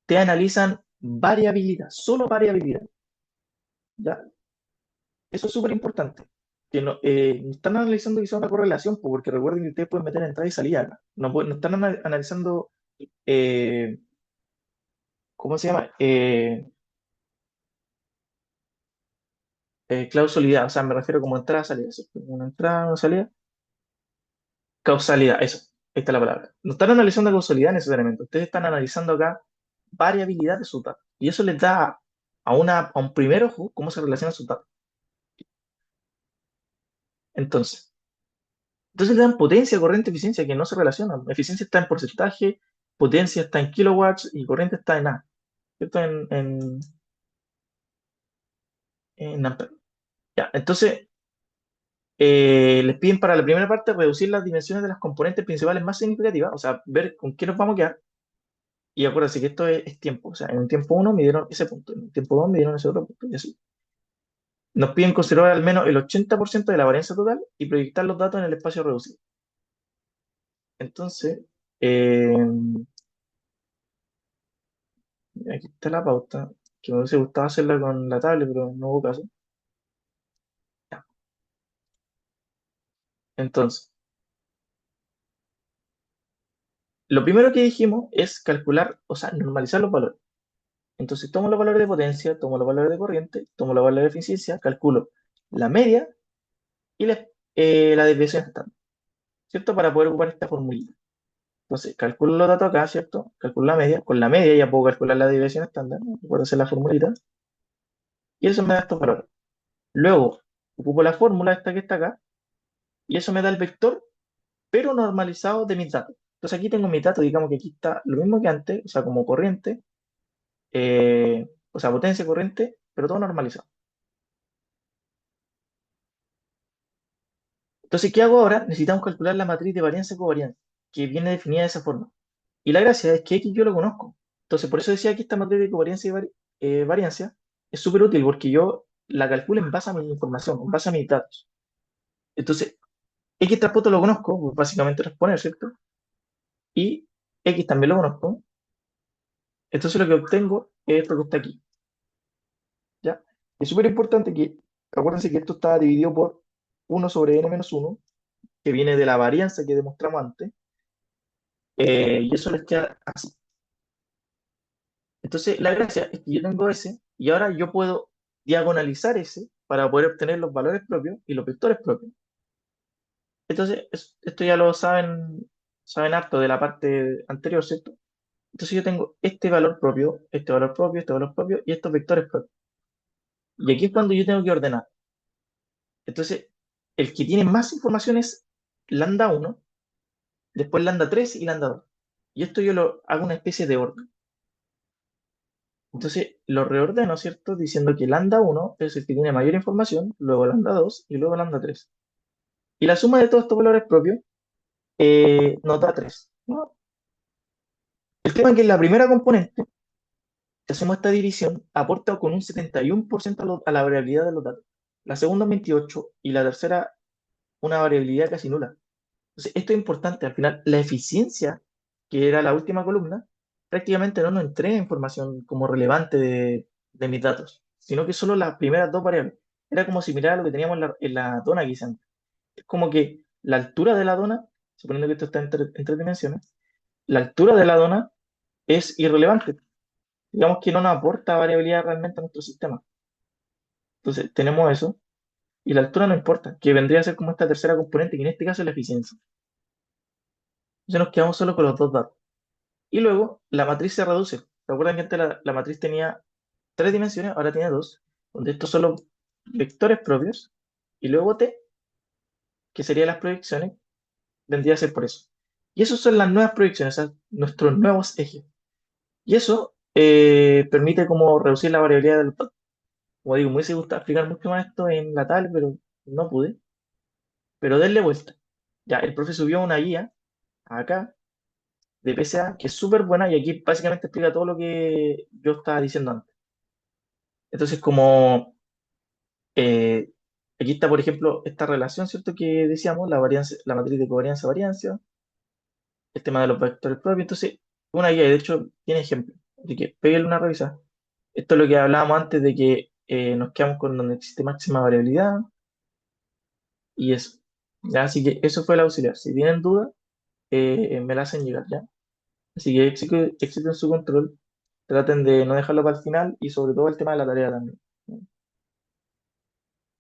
te analizan variabilidad, solo variabilidad, ¿ya? Eso es súper importante. Que no están analizando quizá una correlación, porque recuerden que ustedes pueden meter entrada y salida acá. No, no están analizando, eh, ¿cómo se llama? Clausalidad, o sea, me refiero como entrada, salida, ¿cierto? Una entrada, una salida. Causalidad, eso, ahí está la palabra. No están analizando causalidad necesariamente, ustedes están analizando acá variabilidad de sus datos. Y eso les da a un primer ojo cómo se relacionan sus datos. Entonces, entonces le dan potencia, corriente, eficiencia, que no se relacionan. Eficiencia está en porcentaje, potencia está en kilowatts y corriente está en A, ¿cierto? En amperes. Ya, entonces, les piden para la primera parte reducir las dimensiones de las componentes principales más significativas, o sea, ver con qué nos vamos a quedar. Y acuérdense que esto es tiempo, o sea, en un tiempo uno midieron ese punto, en un tiempo 2 midieron ese otro punto, y así. Nos piden conservar al menos el 80% de la varianza total y proyectar los datos en el espacio reducido. Entonces, eh, aquí está la pauta, que me hubiese gustado hacerla con la tablet, pero no hubo caso. Ya. Entonces, lo primero que dijimos es calcular, o sea, normalizar los valores. Entonces, tomo los valores de potencia, tomo los valores de corriente, tomo los valores de eficiencia, calculo la media y la desviación estándar, ¿cierto? Para poder ocupar esta formulita. Entonces, calculo los datos acá, ¿cierto? Calculo la media. Con la media ya puedo calcular la desviación estándar, ¿no? Puedo hacer la formulita. Y eso me da estos valores. Luego, ocupo la fórmula esta que está acá. Y eso me da el vector, pero normalizado de mis datos. Entonces aquí tengo mis datos, digamos que aquí está lo mismo que antes, o sea, como corriente, o sea, potencia, corriente, pero todo normalizado. Entonces, ¿qué hago ahora? Necesitamos calcular la matriz de varianza-covarianza, que viene definida de esa forma. Y la gracia es que X yo lo conozco. Entonces, por eso decía que esta matriz de covarianza y varianza es súper útil, porque yo la calculo en base a mi información, en base a mis datos. Entonces, X traspoto lo conozco, pues básicamente transponer, ¿cierto? Y X también lo conozco. Entonces lo que obtengo es esto que está aquí, ¿ya? Es súper importante que, acuérdense que esto está dividido por 1/n-1, que viene de la varianza que demostramos antes, y eso les queda así. Entonces, la gracia es que yo tengo ese, y ahora yo puedo diagonalizar ese para poder obtener los valores propios y los vectores propios. Entonces, esto ya lo saben harto de la parte anterior, ¿cierto? Entonces yo tengo este valor propio, este valor propio, este valor propio y estos vectores propios. Y aquí es cuando yo tengo que ordenar. Entonces, el que tiene más información es lambda 1, después lambda 3 y lambda 2. Y esto yo lo hago una especie de orden. Entonces, lo reordeno, ¿cierto? Diciendo que lambda 1 es el que tiene mayor información, luego lambda 2 y luego lambda 3. Y la suma de todos estos valores propios nos da 3, ¿no? El tema es que en la primera componente, si hacemos esta división, aporta con un 71% a la variabilidad de los datos. La segunda un 28% y la tercera una variabilidad casi nula. Entonces, esto es importante. Al final, la eficiencia, que era la última columna, prácticamente no nos entrega información como relevante de mis datos, sino que solo las primeras dos variables. Era como si mirara lo que teníamos en la dona quizás. Es como que la altura de la dona, suponiendo que esto está en tres dimensiones, la altura de la dona es irrelevante. Digamos que no nos aporta variabilidad realmente a nuestro sistema. Entonces, tenemos eso, y la altura no importa, que vendría a ser como esta tercera componente, que en este caso es la eficiencia. Entonces nos quedamos solo con los dos datos. Y luego la matriz se reduce. ¿Se acuerdan que antes la matriz tenía tres dimensiones? Ahora tiene dos, donde estos son los vectores propios, y luego t, que serían las proyecciones, vendría a ser por eso. Y esas son las nuevas proyecciones, o sea, nuestros nuevos ejes. Y eso permite como reducir la variabilidad del dato. Como digo, me hubiese gustado explicar mucho más esto en la tal, pero no pude. Pero denle vuelta. Ya, el profe subió una guía acá de PCA que es súper buena y aquí básicamente explica todo lo que yo estaba diciendo antes. Entonces, como eh, aquí está, por ejemplo, esta relación, ¿cierto? Que decíamos, la varianza, la matriz de covarianza-varianza, el tema de los vectores propios. Entonces, una guía, y de hecho, tiene ejemplos. Así que pégale una revisada. Esto es lo que hablábamos antes de que nos quedamos con donde existe máxima variabilidad y eso. ¿Ya? Así que eso fue el auxiliar. Si tienen dudas, me la hacen llegar, ¿ya? Así que éxito en su control. Traten de no dejarlo para el final y sobre todo el tema de la tarea también.